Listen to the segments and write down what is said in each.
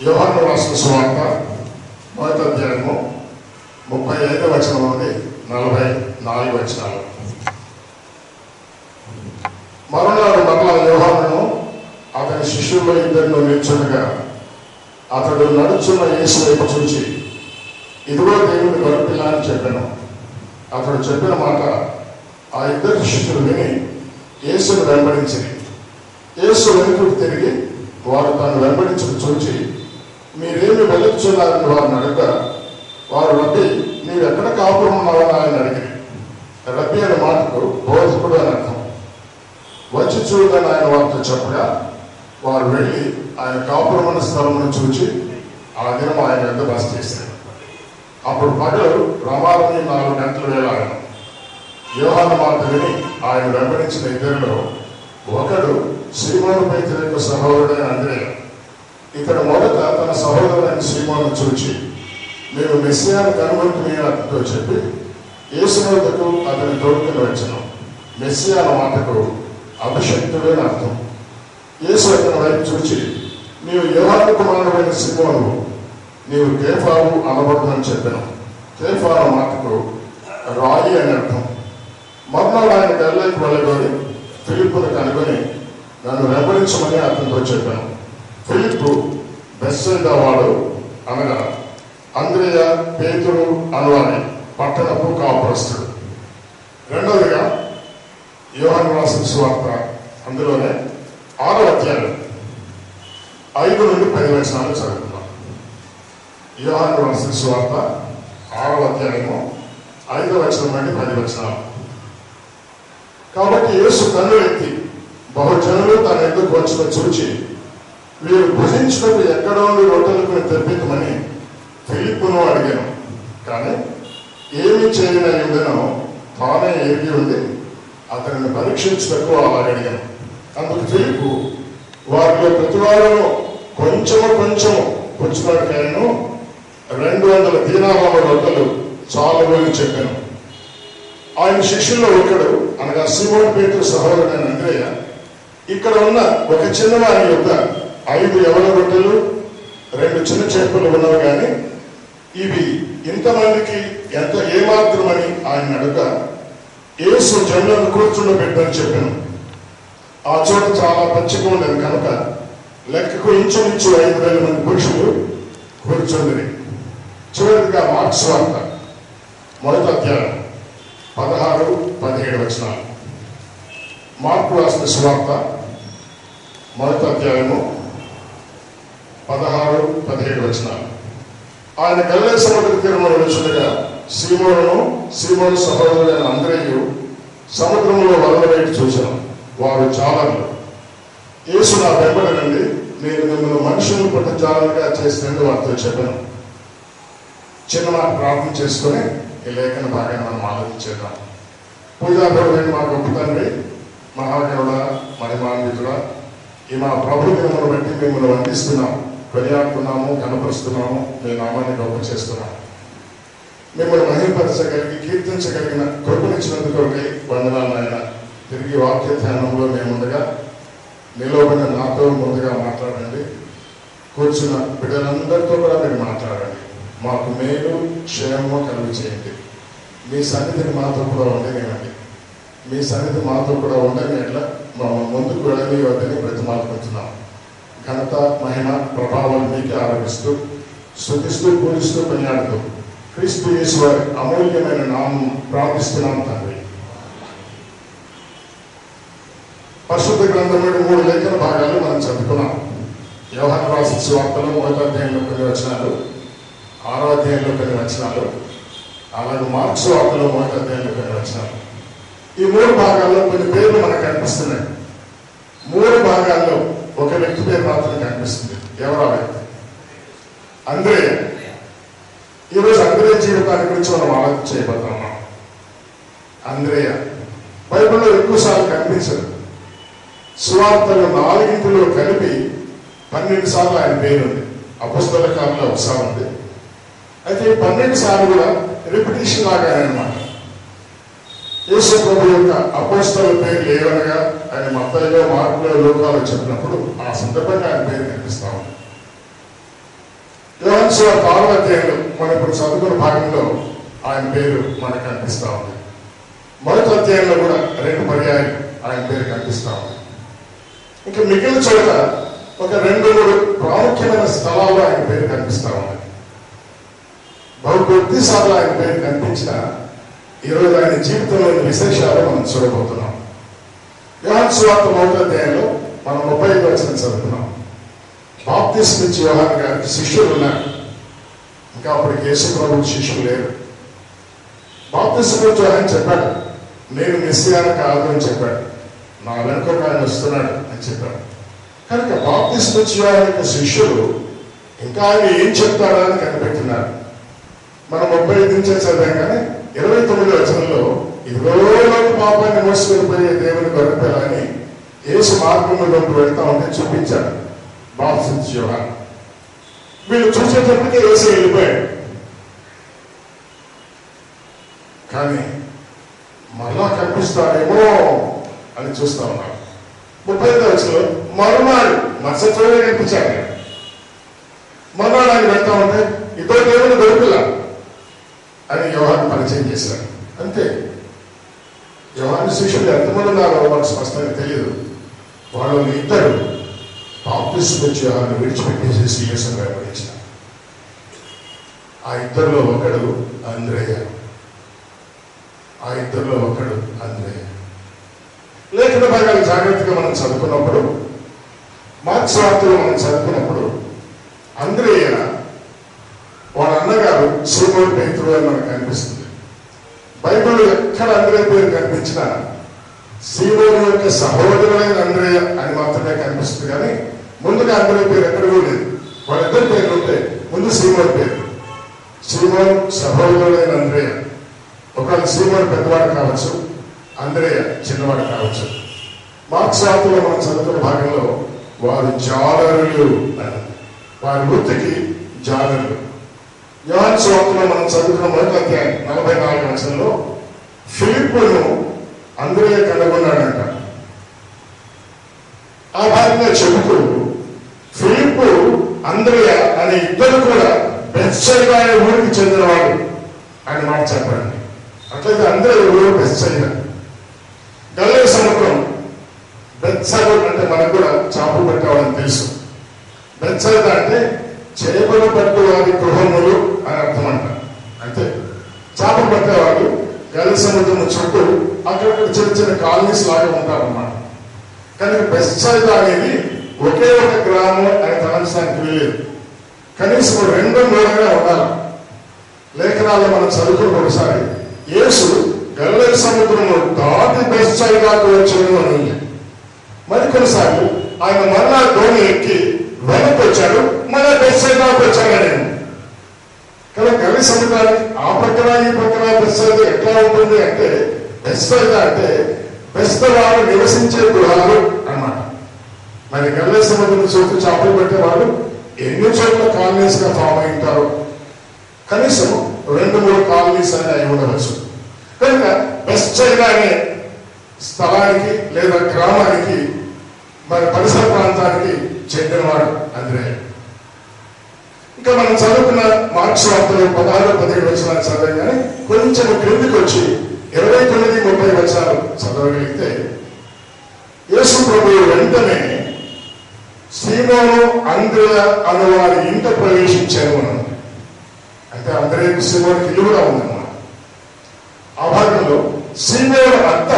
యోహాను రాసిన సువార్త 1వ అధ్యాయము 35వ వచనం నుండి 44 వచనాలు. మరునాడు మరలా యోహానును అతని శిష్యుల్లో ఇద్దరిని నిల్చుండగా అతడు నడుచున్న యేసు వైపు చూచి, ఇదిగో దేవుని గొర్రెపిల్ల అని చెప్పాను. అతడు చెప్పిన మాట ఆ ఇద్దరు శిష్యులు విని యేసును వెంబడించింది. యేసు వెనుకకు తిరిగి వారు తను వెంబడించడం చూచి, మీరేమి వెళ్తున్నారని వారిని అడగగా, వారు రబ్బీ, నీవు ఎక్కడ కాపురం ఉన్నావని ఆయన అడిగారు. రబ్బీ అనే మాటకు బోధకుడు అని అర్థం. వచ్చి చూడని ఆయన వారితో చెప్పగా వారు వెళ్ళి ఆయన కాపురం అనే స్థలమును చూచి ఆ దినం ఆయన వద్ద బస చేశారు. అప్పుడు పగలు ప్రమాదమే 4 గంటల వేళ ఆయన. యోహాను మాట విని ఆయన వెంబడించిన ఇద్దరిలో ఒకడు సీమోను పేతురు యొక్క సహోదరుడైన అంద్రేయ. ఇతడు మొదట తన సహోదరుడైన సీమోను చూచి, మేము మెస్సియాను కనుగొంటుని అతనితో చెప్పి యేసునొద్దకు అతని తోడుకుని వచ్చాను. మెస్సియా అన్న మాటకు అభిషక్తుడు అని అర్థం. యేసు అతని వైపు చూచి, నీవు యోహాను కుమారుడైన సీమోను, నీవు కేఫావు అనబడునని చెప్పాను. కేఫా అన్న మాటకు రాయి అని అర్థం. మర్నాడు ఆయన గలిలయకు వెళ్ళబోయి ఫిలిప్పును కనుగొని నన్ను వెంబడించమని అతనితో చెప్పాను. ఫిలిప్పు బెత్సయిదా వాడు, అనగా అంద్రేయ, పేతురు అనువాని పట్టణపు కాపురస్తుడు. రెండవదిగా యోహాను రాసిన సువార్త, అందులోనే 6వ అధ్యాయం 5 నుండి 10 వచనాలు చదువుతున్నాం. యోహాను రాసిన సువార్త 6వ అధ్యాయము 5వ వచనం నుండి 10 వచనాలు. కాబట్టి యేసు కన్నులెత్తి బహుజనులు తన ఎదుకు వచ్చిన చూచి, వీరు భుజించినప్పుడు ఎక్కడ నుండి రొట్టెలకు తెప్పించమని ఫిలిప్పును అడిగాను. కానీ ఏమి చేయనో తానే ఎరిగి ఉంది అతనిని పరీక్షించుటకు అలా అడిగాను. అందుకు ఫిలిప్పు, వారిలో ప్రతివారము కొంచెము పుచ్చుకొనకాయను 200 దీనారాల రొట్టెలు చాలు అని చెప్పాను. ఆయన శిష్యుల్లో ఒకడు, అనగా సీమోను పేతురు సహోదరుడైన అంద్రేయ, ఇక్కడ ఉన్న ఒక చిన్నవారి యొక్క 5 యవల రొట్టెలు 2 చిన్న చేపలు ఉన్నవి, కానీ ఇవి ఇంతమందికి ఏమాత్రమని ఆయన అడుగా, యేసు జనులను కూర్చుండబెట్టని చెప్పాను. ఆ చోట చాలా పచ్చిక ఉండేది కనుక లెక్కకు ఇంచుమించు 5,000 మంది పురుషులు కూర్చుంది. చివరిగా మార్క్స్ వార్త 1వ అధ్యాయం 16-17 వచనాలు. మార్కు రాసిన సువార్త 1వ అధ్యాయము 16-17 వచనాలు. ఆయన గలిలయ సముద్ర తీరములో నిలుచుండగా సీమోను సహోదరుడైన అంద్రేయు సముద్రంలో వలన వేటి చూశాను. వారు చాలర్లు. యేసు నా వెంబడనండి, నేను మిమ్మల్ని మనుషులను పుట్టజాలనుగా చేసినందుకు వారితో చెప్పాను. చిన్న మాట ప్రార్థన చేసుకుని ఈ లేఖన భాగాన్ని మనం ఆలోచించేద్దాం. పూజాపరుడైన మా గొప్ప తండ్రి, మహాదేవుడ, మహిమాన్వితుడ, ఈ మా ప్రభు దినమును బట్టి మిమ్మల్ని వందిస్తున్నాం, కొనియాడుతున్నాము, కనపరుస్తున్నాము, మీ నామాన్ని గొప్ప చేస్తున్నాము. మిమ్మల్ని మహిమపరచగలిగి కీర్తించగలిగిన కృపనిచ్చినందుకు వందనాలు నాయన. తిరిగి వాక్య ధ్యానంలో మేముండగా నిలవబడిన నాతో ముందుగా మాట్లాడండి. కూర్చున్న బిడ్డలందరితో కూడా మీరు మాట్లాడండి. మాకు మేలు క్షేమము కలుగు చేయండి. మీ సన్నిధిని మాతో కూడా ఉండనివ్వండి. మీ సన్నిధి మాతో కూడా ఉండని ఎట్లా ముందుకు వెళ్ళని వద్దని బ్రతిమాలుకుంటున్నాం. ఘనత, మహిమ, ప్రభావం మీకే ఆరోపిస్తూ, స్తుతిస్తూ, పూజిస్తూ, కొనియాడుతూ క్రీస్తు యేసు వారి అమూల్యమైన నామం ప్రార్థిస్తున్నాం తండ్రి. పరిశుద్ధ గ్రంథంలో 3 లేఖన భాగాలు మనం చదువుకున్నాం. యోహాను రాసిన సువార్తలో 1వ అధ్యాయంలో కొన్ని వచనాలు, 6వ అధ్యాయంలో కొన్ని వచనాలు, అలాగే మార్క్స్ వార్తలో 1వ అధ్యాయంలో కొన్ని వచనాలు. ఈ 3 భాగాల్లో కొన్ని పేర్లు మనకు కనిపిస్తున్నాయి. 3 భాగాల్లో ఒక వ్యక్తి పేరు మాత్రం కనిపిస్తుంది. ఎవరా వ్యక్తి? అంద్రేయ. ఈరోజు అంద్రేయ జీవితాన్ని గురించి మనం ఆలోచన చేయబోతున్నాం. అంద్రేయ బైబిల్లో ఎక్కువసార్లు కనిపించదు. సువార్తలు 4 కలిపి 12 సార్లు ఆయన పేరుంది. అపొస్తలుల కాలంలో ఒకసారి ఉంది. అయితే 12 సార్లు కూడా రిపిటేషన్ లాగానే అనమాట. యేసు ప్రభు యొక్క అపొస్తలుల పేర్లు ఏవనగా ఆయన మత్తయిలో, మార్కులో, లూకాలో చెప్పినప్పుడు ఆ సందర్భంగా ఆయన పేరు కనిపిస్తా ఉంది. యోహాను సువార్త 6వ అధ్యాయంలో మనం ఇప్పుడు చదువుకున్న భాగంలో ఆయన పేరు మనకు కనిపిస్తా ఉంది. మొదటి అధ్యాయంలో కూడా 2 పర్యాయాలు ఆయన పేరు కనిపిస్తా ఉంది. ఇంకా మిగిలిన చోట ఒక 2-3 ప్రాముఖ్యమైన స్థలాల్లో ఆయన పేరు కనిపిస్తా ఉంది. బహు కొద్ది సార్లు ఆయన పేరు కనిపించిన ఈరోజు ఆయన జీవితంలోని విశేషాలు మనం చూడబోతున్నాం. యోహాను సువార్త 1వ అధ్యాయంలో మనం 35వ వచనం చదువుతున్నాం. బాప్తిస్మా ఇచ్చే యోహాను గారికి శిష్యులు ఉన్నారు. ఇంకా అప్పటికి యేసు ప్రభువుకి శిష్యులు లేరు. బాప్తిస్మా ఇచ్చే యోహాను చెప్పాడు, నేను మెస్సియాను కాదు అని చెప్పాడు. నా వెనుక ఆయన వస్తున్నాడు అని చెప్పాడు. కనుక బాప్తిస్మా ఇచ్చే యోహాను యొక్క శిష్యులు ఇంకా ఆయన ఏం చెప్తారా అని కనిపెట్టినారు. మనం 35 నుంచి చదివాం కానీ 29వ వచనంలో ఇదిగో పాపాన్ని మోసుకెళ్ళిపోయే దేవుని గొర్రెపిల్ల అని యేసు మార్గంలో వెళ్తా ఉంటే చూపించాడు బాప్తిస్మా ఇచ్చే యోహాను. వీళ్ళు చూసేటప్పటికే యేసు వెళ్ళిపోయాడు. కానీ మరలా కనిపిస్తాడేమో అని చూస్తా ఉన్నారు. 35వ వచనంలో మరునాడు మరుసటి రోజే కనిపించాడు. మరునాడు ఆయన వెళ్తా ఉంటే ఇద్దరు దేవుని గొర్రెపిల్ల అని యోహాను పరిచయం చేశాడు. అంతే. యోహాను శిష్యులు ఎంతమంది ఉన్నారో మనకు స్పష్టంగా తెలియదు. వాళ్ళు ఇద్దరు బాప్తిస్మా ఇచ్చే యోహాను విడిచిపెట్టేసేసి యేసుని వెంబడించారు. ఆ ఇద్దరిలో ఒకడు అంద్రేయ. లేఖన భాగాలు జాగ్రత్తగా మనం చదువుకున్నప్పుడు, మార్కు సువార్తలో మనం చదువుకున్నప్పుడు అంద్రేయ వాళ్ళ అన్నగారు సీమోను పేతురు అని మనకు కనిపిస్తుంది. బైబిల్లో ఎక్కడ అంద్రేయ పేరు కనిపించినా సీమోను యొక్క సహోదరుడైన అంద్రేయ అని మాత్రమే కనిపిస్తుంది. కానీ ముందుగా అంద్రేయ పేరు ఎక్కడ కూడా లేదు. వాళ్ళిద్దరి పేర్లు ఉంటే ముందు సీమోను పేరు. సీమోను సహోదరుడైన అంద్రేయ. ఒకవేళ సీమోను పెద్దవాడు కావచ్చు, అంద్రేయ చిన్నవాడు కావచ్చు. మార్కు సువార్తలో మనం చదువుకున్న భాగంలో వారు జాలరులు అని, వారి వృత్తికి జాలరులు. యోహాను సువార్తలో మనం చదువుకున్న మొదటి అధ్యాయం 44వ వచనంలో ఫిలిప్పును అంద్రేయ కనుగొన్నాడంట. ఆ భాగంగా చెబుతూ ఫిలిప్పు అంద్రేయ అనే ఇద్దరు కూడా బెత్సయిదా అనే ఊరికి చెందినవాడు అని మాట చెప్పండి. అట్లయితే అంద్రేయ ఊరు బెత్సయిదా. గలిలయ సముద్రం బెత్సయిదా అంటే మనకు కూడా చేపలు పెట్టేవాళ్ళని తెలుసు. బెత్సయిదా అంటే చేపలు పట్టేవారి గృహములు అని అర్థం అంట. అంటే చేపలు పట్టేవాళ్ళు గలిలయ సముద్రం చుట్టూ అక్కడక్కడ చిన్న చిన్న కాలనీస్ లాగా ఉంటారన్నమాట. కానీ బెత్సయిదా అనేది ఒకే ఒక గ్రామం అని తలంచడానికి వీలేదు. కనీసం 2-3 ఉండాలి. లేఖనాల్లో మనం చదువుకున్న ఒకసారి యేసు గలిలయ సముద్రంలో దాటి బెత్సయిదాకు వచ్చాడు అని ఉంది. మరికొన్నిసార్లు ఆయన మరలా ధోని ఎక్కి వెనక్కి వచ్చాడు, మళ్ళా బెత్సయిదాకు వచ్చాడు. కానీ గలిలయ సముద్రానికి ఆ పక్కన ఈ పక్కన బెత్సయిదా ఎట్లా ఉంటుంది అంటే, బెత్సయిదా అంటే బెస్తవారు నివసించే గృహాలు అన్నమాట. మరి గలిలయ సముద్రం చుట్టూ చేపలు పెట్టేవాళ్ళు ఎన్ని చోట్ల కాలనీస్ గా ఫామ్ అయి ఉంటారు. కనీసం 2-3 కాలనీస్ అని అయి ఉండవచ్చు. కనుక బెత్సయిదా అనే స్థలానికి లేదా గ్రామానికి మరి పరిసర ప్రాంతానికి చెందినవాడు అంద్రేయ. ఇంకా మనం చదువుకున్న మార్కు సువార్తలో 16-17 వచనాలు చదివాం. కానీ కొంచెం క్రిందికి వచ్చి 29-30 వచనాలు చదవగలిగితే యేసు ప్రభువు వెంటనే సీమోను అంద్రేయ అనువారి ఇంట ప్రవేశించారు అని. అంటే అంద్రేయకు సీమోనుకి ఇల్లు కూడా ఉందన్నమాట. ఆ భాగంలో సీమోను అత్త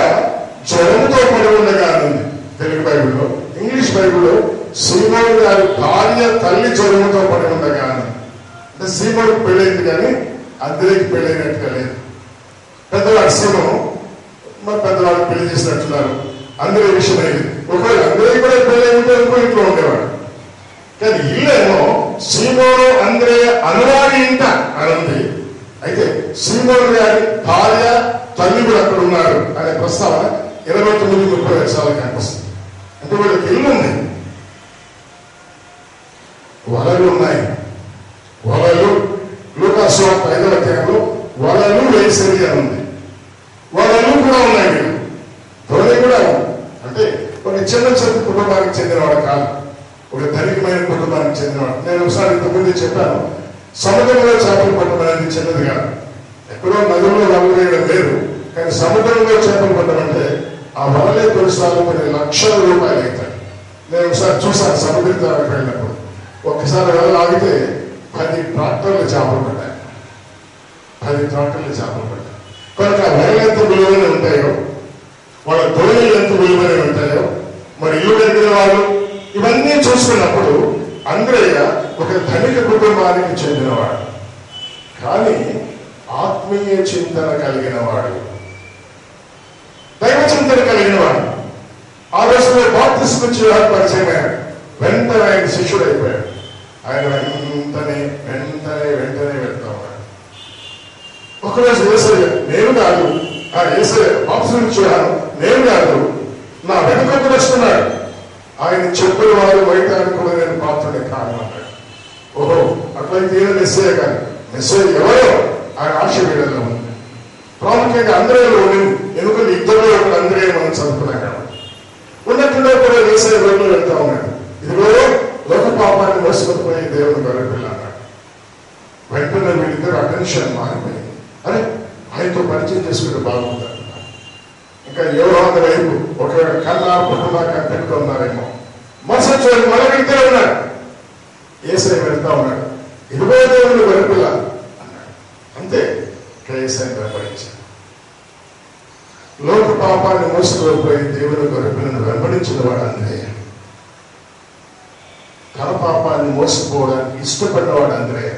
జ్వరంతో పడి ఉండగా ఉంది తెలుగు బైబిల్లో. ఇంగ్లీష్ బైబిల్లో సీమోను గారి భార్య తల్లి జ్వరంతో పడి ఉండగా ఉంది. అంటే సీమోనుకు పెళ్ళైంది కానీ అంద్రేయకి పెళ్ళైనట్టుగా లేదు. పెద్దవాడు సీమోను మరి పెద్దవాడు పెళ్లి చేసినట్టున్నారు. అంద్రేయ విషయం అయింది. ఒకవేళ అంద్రేయ కూడా పెళ్ళై ఉంటే ఇంట్లో ఉండేవాడు. కానీ ఇల్లేమో సీమోను అంద్రేయ అనువారి ఇంట అని ఉంది. అయితే సీమోను గారి భార్య తల్లి కూడా అక్కడ ఉన్నారు అనే ప్రస్తావన 29-30 వచనాలు కనిపిస్తుంది. అంటే వీళ్ళకి ఇల్లు ఉంది, వలలు ఉన్నాయి. వలలు లూకాసు సువార్త 5వ అధ్యాయంలో వలలు వేసేది అని ఉంది. వలలు కూడా ఉన్నాయి. వీళ్ళు ధోని కూడా అంటే ఒక చిన్న కుటుంబానికి చెందినవాడు కాదు, ఒక ధనికమైన కుటుంబానికి చెందినవాడు. నేను ఒకసారి ఇంతకుముందు చెప్పాను, సముద్రంలో చేపలు పట్టడం అనేది చిన్నది కాదు. ఎక్కడో నదుల్లో వలలు వేయడం లేదు, కానీ సముద్రంలో చేపలు పట్టడం అంటే ఆ వలలే కొన్నిసార్లు కొన్ని లక్షల రూపాయలు అవుతాయి. నేను ఒకసారి చూశాను సముద్ర తీరానికి వెళ్ళినప్పుడు. ఒక్కసారి వలలు ఆగితే 10 ట్రాక్టర్లు చేపలు పడ్డాయి. 10 ట్రాక్టర్లు చేపలు పడ్డాయి. కనుక వలలు ఎంత విలువైన ఉంటాయో, వాళ్ళ ధోరణులు ఎంత విలువైన ఉంటాయో, మరి ఇల్లు కలిగిన వాళ్ళు ఇవన్నీ చూసుకున్నప్పుడు అంద్రయ్య ఒక ధనిక కుటుంబానికి చెందినవాడు, కానీ ఆత్మీయ చింతన కలిగిన వాడు, దైవ చింతన కలిగిన వాడు. ఆ రోజులో బాప్తిస్మం ఇచ్చేవాడు పరిచయం అయ్యాడు. వెంటనే ఆయన శిష్యుడు అయిపోయాడు. ఆయన వెంటనే వెళ్తా ఉన్నాడు. ఒకరోజు యేసయ్య, నేను కాదు, యేసయ్య బాప్తిస్మం ఇచ్చేవాడు, నేను కాదు, నా వెనుకకు వస్తున్నాడు, ఆయన చెప్పుల వారు వైటానికి కూడా నేను పాత్రనే కాను అన్నాడు. ఓహో, అట్లయితే ఈయన మెస్సయ్య కాదు. మెస్సయ్య ఎవరో ఆయన ఆశ వీళ్ళలో ఉంది. ప్రాముఖ్యంగా అందరిలో ఉండింది, ఎందుకంటే ఇద్దరు ఒకటి అందరే మనం చదువుకున్నాం కాబట్టి. ఉన్నట్టుండే కూడా యేసయ్య రోడ్లో వెళ్తా ఉన్నాడు. ఇదిగో లోక పాపాన్ని మోసుకొనిపోయి దేవుని గొర్రెపిల్ల అన్నాడు. వెంటనే వీళ్ళిద్దరు అటెన్షన్ మారిపోయింది. అరే, ఆయనతో పరిచయం చేసుకుంటే బాగుంటారు. ఇంకా యోహాను వైపు ఒకవేళ కన్నా పుట్టులా కనిపెట్టుకున్నారేమో. మరుసటి మళ్ళీ వెళ్తే ఉన్నాడు. యేసయ్య వెళ్తా ఉన్నాడు. ఇదిగో దేవుని గొర్రెపిల్ల అన్నాడు. అంతే, యేసయ్య వెంబడించాడు. లోక పాపాన్ని మోసుకుపోయి దేవుని గొర్రెపిల్లను వెంబడించిన వాడు అంద్రయ్య. తన పాపాన్ని మోసుకుపోవడానికి ఇష్టపడ్డవాడు అంద్రయ్య.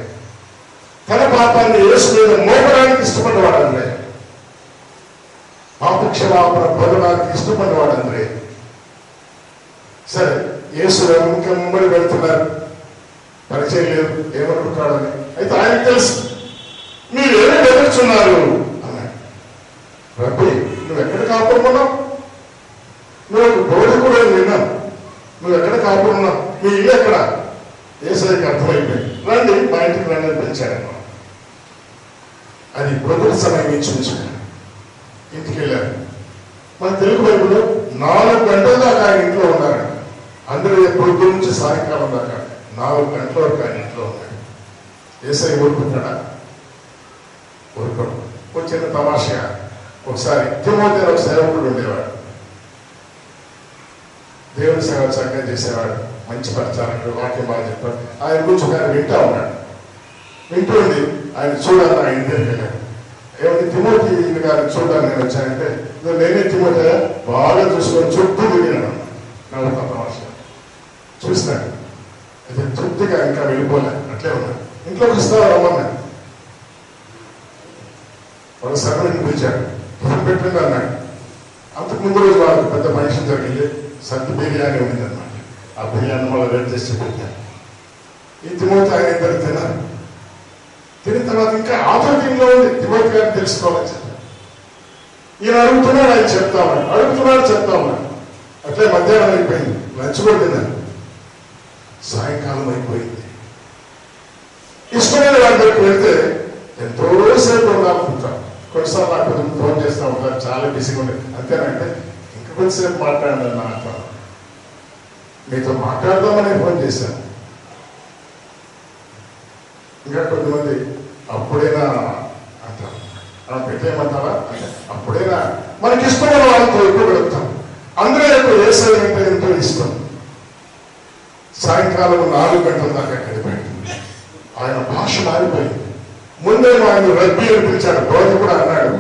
తన పాపాన్ని యేసు మీద మోపడానికి ఇష్టపడ్డవాడు అంద్రయ్య. పాపక్షమాపణ పొందడానికి ఇష్టపడ్డవాడు అంద్రయ్య. సరే, యేసు వెంబడి వెళ్తున్నారు, పరిచయం లేదు, ఏమనుకుంటాడని. అయితే ఆయనకు తెలుసు, మీరు ఏమి వెతుకుతున్నారు అన్నాడు. రబ్బీ, నువ్వు ఎక్కడ కాపాడుకున్నావు? నువ్వు ఒక బోధకుడు విన్నావు, నువ్వు ఎక్కడ కాపాడుకున్నావు? మీ ఇల్లు ఎక్కడ? యేసయ్యకి అర్థమైపోయింది. రండి, మా ఇంటికి రండి అని పిలిచాడమ్మా. అది బ్రతుకు సమయం ఇచ్చించాడు. ఇంటికి వెళ్ళారు. మన తెలుగు బైబిల్లో 4 గంటల దాకా ఆయన ఇంట్లో ఉన్నారండి. అందరూ పొద్దు నుంచి సాయంకాలం దాకా 4 గంటల వరకు ఆయన ఇంట్లో ఉన్నాడు. యేసయ్య ఊరుకుంటాడా? ఊరుకోడు. ఒక చిన్న తమాషగా ఒకసారి తిమోతి ఒక సేవకుడు ఉండేవాడు. దేవుని సేవ చక్కగా చేసేవాడు, మంచి పరిచారకుడు, వాక్యం బాగా చెప్పాడు. ఆయన గురించి ఆయన వింటా ఉన్నాడు. వింటుంది ఆయన చూడాలి. ఆయన ఇంటికి వెళ్ళాడు. ఏమంటే తిమోతి గారిని చూడాలి నేను వచ్చానంటే, నేనే తిమోతి బాగా చూసుకొని చుట్టూ తిరిగినాను. నవ్వుతా తమాష చూసినాడు. అయితే తృప్తిగా ఇంకా వెళ్ళిపోలే, అట్లే ఉన్నాడు. ఇంట్లోకి వస్తావా రమ్మన్నాడు. వాళ్ళ సగం పిలిచాడు. పెట్టండి అన్నాడు. అంతకుముందు రోజు వాళ్ళకి పెద్ద ఫంక్షన్ జరిగింది. సద్దు బిర్యానీ ఉంది అన్నమాట. ఆ బిర్యానీ మళ్ళీ రెడీ చేసి పెట్టారు. ఈ తిమోతి ఆయన ఇద్దరు తిన్నారు. తిన్న తర్వాత ఇంకా ఆఫర్టింగ్లో ఉంది. తిమోతి గారిని తెలుసుకోవాలి. ఈయన అడుగుతున్నాడు, ఆయన చెప్తా ఉన్నాడు. అడుగుతున్నాడు, చెప్తా ఉన్నాడు. అట్లే మధ్యాహ్నం అయిపోయింది. లంచ్ కూడా తిన్నారు. సాయంకాలం అయిపోయింది. ఇష్టమైన వాళ్ళ దగ్గరికి వెళ్తే ఎంతోసేపు ఉండాలనుకుంటారు. కొన్నిసార్లు నాకు కొంచెం ఫోన్ చేస్తూ ఉంటారు, చాలా బిజీగా ఉండేది. అంతేనంటే ఇంకా కొద్దిసేపు మాట్లాడండి అన్న అంటాను. మీతో మాట్లాడదామని ఫోన్ చేశాను. ఇంకా కొంతమంది అప్పుడైనా అంటారు, అలా పెట్టేయమంటారా అంటే అప్పుడైనా మనకి ఇష్టమైన వాళ్ళతో ఎక్కువ గడుపుతాం. అందరూ ఎక్కువ యేసయ్య అంటే ఎంతో ఇష్టం. సాయంకాలం 4 గంటల దాకా గడిపాడు. ఆయన భాష మారిపోయింది. ముందేమో ఆయన రబ్బీ అని పిలిచాడు, బోధ కూడా అన్నాడు.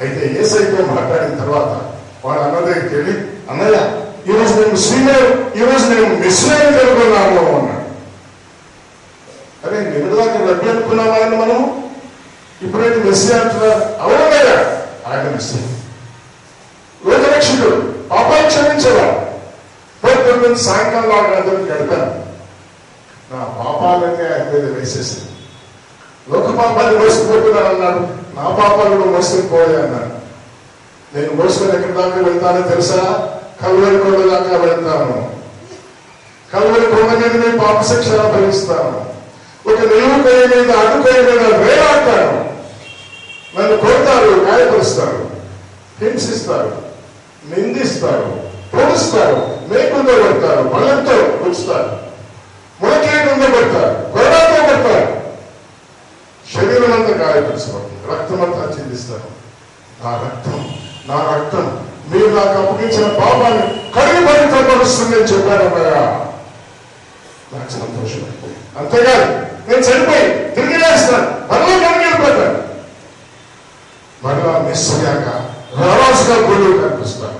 అయితే యేసయ్యతో మాట్లాడిన తర్వాత వాడు అన్న దగ్గరికి వెళ్ళి, అన్నయ్య ఈరోజు నేను మిస్సీని కనుగొన్నాము అన్నాడు. అరే, నిన్నదాకా రబ్బీ అనుకున్నాం ఆయన మనం, ఇప్పుడైతే మెస్సీ అంటున్నారు. అవునయ్యా, ఆయన మెస్సీ, లోకరక్షకుడు, పాపాలు క్షమించేవాడు. పొద్దున్న సాయంకాలం అందరూ గడిపాను. నా పాపాలన్నీ ఆయన మీద వేసేసింది. లోక పాపాన్ని మోసుకుపోతున్నాను అన్నాడు. నా పాపాలు కూడా మోసుకుని పోయా అన్నాడు. నేను మోసుకొని ఎక్కడి దాకా వెళ్తానో తెలుసా? కల్వరి కొండ దాకా వెళ్తాను. కల్వరి కొండ మీద నేను పాప శిక్ష అనుభవిస్తాను. ఒక నిలువుకై మీద అడ్డుకై మీద వేలాడతాను. నన్ను కొడతారు, గాయపరుస్తారు, హింసిస్తారు, నిందిస్తారు, పొడుస్తారు, మేకులతో కొడతారు, బలంతో గుచ్చుతారు, మునకేటుతో కొడతారు, గొడవతో కొడతారు. గాయపరచబడుతుంది, రక్తం అంతా చిందిస్తాను. నా రక్తం మీరు నాకు అప్పగించిన పాపాన్ని కడిగి పవిత్రపరుస్తుంది అని చెప్పానమ్మయ్యా. నాకు సంతోషం అయిపోయింది. అంతేగాని నేను చనిపోయి తిరిగి లేస్తాను, మరలా వెళ్ళిపోతాను, మరలా మెస్సియాగా రారాజుగా గొడవ కనిపిస్తాను,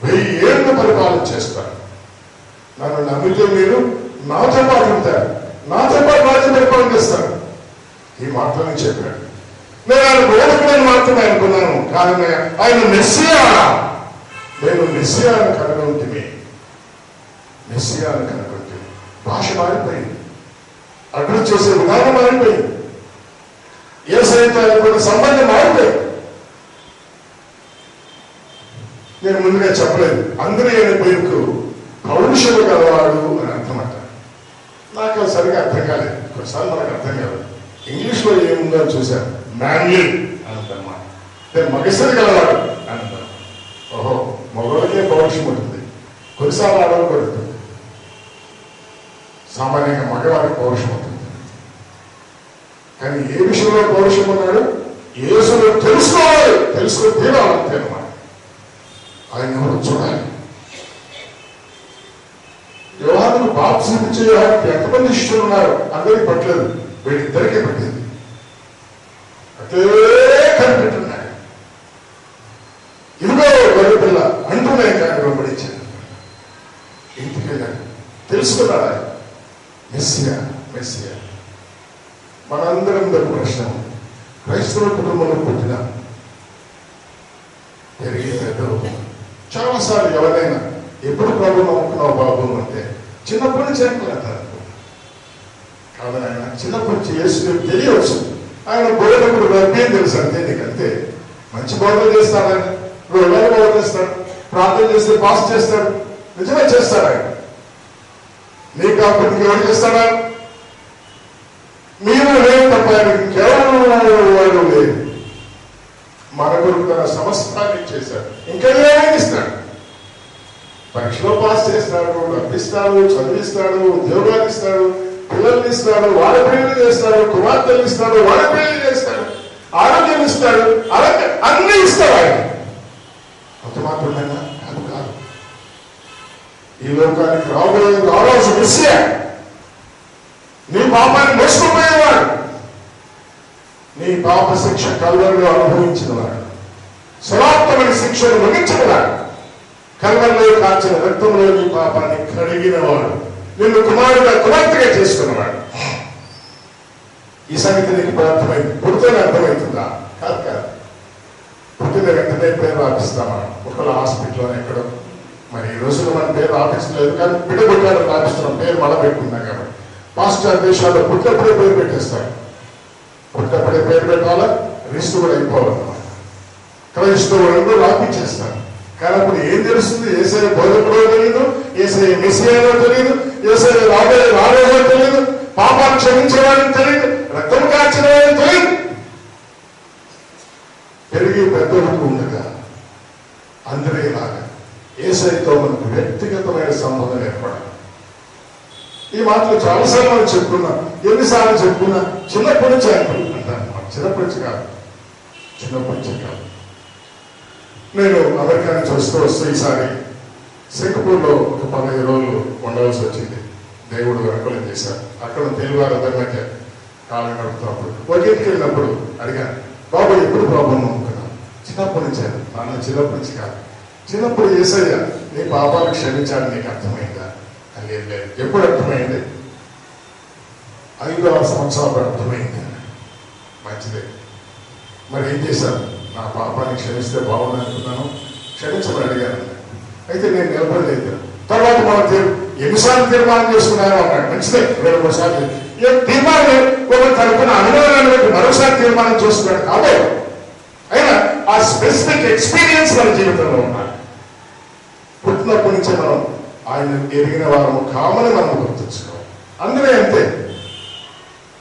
1000 ఏళ్ళు పరిపాలన చేస్తాను. నన్ను నమ్మితే మీరు నాతో పాటు ఉంటారు, నాతో పాటు రాజ్యం పరిపాలన చేస్తాను. ఈ మాటలను చెప్పాడు. నేను ఆయన బోధకులను మాత్రమే అనుకున్నాను, కానీ ఆయన మెస్సియా. నేను మెస్సియాను కనుగొంటిని. భాష మారిపోయింది, అభివృద్ధి చేసే విధానం మారిపోయింది, యేసయ్యతో ఆయనకున్న సంబంధం మారిపోయింది. నేను ముందుగా చెప్పలేదు, అందరూ ఆయన పేరుకు పౌరుషులు గలవాడు అని అర్థమంట. నాకు సరిగా అర్థం కాలేదు, కొన్నిసార్లు మనకు అర్థం కాదు. ఇంగ్లీష్లో ఏముందో చూశాను, మ్యాన్లీ అని అంటారన్నమాట. మగసరి గలవాడు అని అంటారు. ఓహో, మగవాళ్ళకే పౌరుషం ఉంటుంది, కొన్నిసార్లు ఆడవాళ్ళు కూడా ఉంటుంది. సామాన్యంగా మగవారికి పౌరుషం ఉంటుంది, కానీ ఏ విషయంలో పౌరుషం ఉన్నాడు? యేసును తెలుసుకోవాలి, తెలుసుకుని తీరాలంతే అన్నమాట. ఆయన ఎవరు చూడాలి. యోహానుకు బాప్తిసం ఇచ్చే యోహానుకి ఎంతమంది శిష్యులు ఉన్నారు? అందరికి పట్టలేదు, వీళ్ళిద్దరికీ పట్టింది. అట్లే కనిపెట్టున్నాడు. ఇదిగో గొర్రె పిల్ల అంటూనే కానీ వెంబడించాడు. ఇంటికి వెళ్ళాడు, తెలుసుకున్నాడు ఆయన మెస్సియా. మనందరం దగ్గర ప్రశ్న, క్రైస్తవ కుటుంబంలో పుట్టిన పెరిగి పెద్దలు చాలాసార్లు ఎవరైనా ఎప్పుడు ప్రభు నమ్ముకున్నావు బాబు అంటే చిన్నప్పటి నుంచి అంటారు. కాదు, ఆయన చిన్నప్పటి నుంచి యేసు తెలియవచ్చు. ఆయన బోధకుడు రబ్బేం తెలుసు అంతే. నీకంతే మంచి బోధన చేస్తాడు, ఆయన రోజులు బోధన చేస్తాడు, ప్రార్థన చేస్తే పాస్ చేస్తాడు, నిజమే చేస్తాడు. ఆయన నీకు అప్పటికి ఎవరు చేస్తాడా? మీరు లేదు తప్ప ఆయనకి కేవలం వాడు లేదు. మన కొరకు తన సమస్తాన్ని చేశాడు, ఇంకేమైనా ఇస్తాడు. పరీక్షలో పాస్ చేస్తాడు, డబ్బిస్తాడు, చదివిస్తాడు, ఉద్యోగాలు ఇస్తాడు, పిల్లల్ని ఇస్తాడు, వాళ్ళ పెళ్లి చేస్తాడు, కుమార్తెలు ఇస్తాడు, వాళ్ళ పెళ్లి చేస్తాడు, ఆరోగ్యం ఇస్తాడు, అన్ని ఇస్తాడు. ఆయన అంత మాత్రమేనా? కాదు. ఈ లోకానికి రాబోయే రారాజు మెస్సియా. నీ పాపాన్ని మోసుకుపోయేవాడు, నీ పాప శిక్ష కల్వరిలో అనుభవించిన వాడు, సమాప్తమైన శిక్షను ముగించిన వాడు, కల్వరిలో కాల్చిన రక్తంలో నీ పాపాన్ని కడిగిన వాడు, నిన్ను కుమారుడుగా కుమార్తెగా చేసుకున్నవాడు. ఈ సంగతి నీకు ఇప్పుడు అర్థమైంది. పుడితేనే అర్థమవుతుందా? కాదు. పుట్టిన వెంటనే పేరు రాపిస్తామా? ఒకవేళ హాస్పిటల్లో ఎక్కడో. మరి ఈ రోజుల్లో మన పేరు రాపించలేదు, కానీ బిడ్డ పుట్టాలని రాపిస్తున్నాం, పేరు మళ్ళా పెట్టుకున్నాం. కాబట్టి పాశ్చాత్య దేశాల్లో పుట్టినప్పుడే పేరు పెట్టేస్తారు. పుట్టినప్పుడే పేరు పెట్టాలా, రిజిస్టర్ కూడా అయిపోవాలన్నమాట. క్రైస్తవులను రాపించేస్తారు. కానీ అప్పుడు ఏం తెలుస్తుంది? యేసయ్య బోధకుడో తెలియదు, యేసయ్య మెస్సియాలో తెలియదు, యేసయ్య రాబోయే రాజో తెలియదు, పాపాన్ని క్షమించేవాడిని తెలియదు, రక్తం కాచిన వాడిని తెలియదు. పెరిగి పెద్దలకు ఉండగా అందరిలాగా యేసయ్యతో మనకు వ్యక్తిగతమైన సంబంధం ఏర్పడాలి. ఈ మాటలు చాలాసార్లు మనం చెప్పుకున్నాం, ఎన్నిసార్లు చెప్పుకున్నా చిన్నప్పటి నుంచి అంటాను. చిన్నప్పటి నుంచి కాదు. నేను అమెరికా నుంచి వస్తూ ఈసారి సింగపూర్లో ఒక 15 రోజులు ఉండవలసి వచ్చింది. దేవుడు అనుకూలం చేశారు. అక్కడ తెలుగు వారందరి మధ్య కాలం గడుపుతున్నప్పుడు ఒకేకి వెళ్ళినప్పుడు అడిగాను, బాబు ఎప్పుడు ప్రాబ్లం అనుకున్నాను? చిన్నప్పటి నుంచి. నాన్న చిన్నప్పటి నుంచి కాదు, చిన్నప్పుడు యేసయ్య నీ పాపాలు క్షమించాడు, నీకు అర్థమైందా? లేదు. ఎప్పుడు అర్థమైంది? 5వ సంవత్సరాలు అర్థమైంది. మంచిదే. మరి ఏం చేశాను? నా పాపాన్ని క్షమిస్తే బాగుంది అనుకున్నాను, క్షమించమని అడిగాను. అయితే నేను నిలబడలేదు. తర్వాత మన ఎన్నిసార్లు తీర్మానం చేసుకున్నాను అన్నాడు. మంచిదే, 2-3 సార్లు తీర్మానం ఒక తరపున అనుభవాన్ని బట్టి మరోసారి తీర్మానం చేసుకున్నాడు. కాబట్టి అయినా ఆ స్పెసిఫిక్ ఎక్స్పీరియన్స్ మన జీవితంలో ఉండాలి. పుట్టినప్పటి నుంచే మనం ఆయన ఎరిగిన వారము కామని మనం గుర్తుంచుకోవాలి. అందుకే అంతే,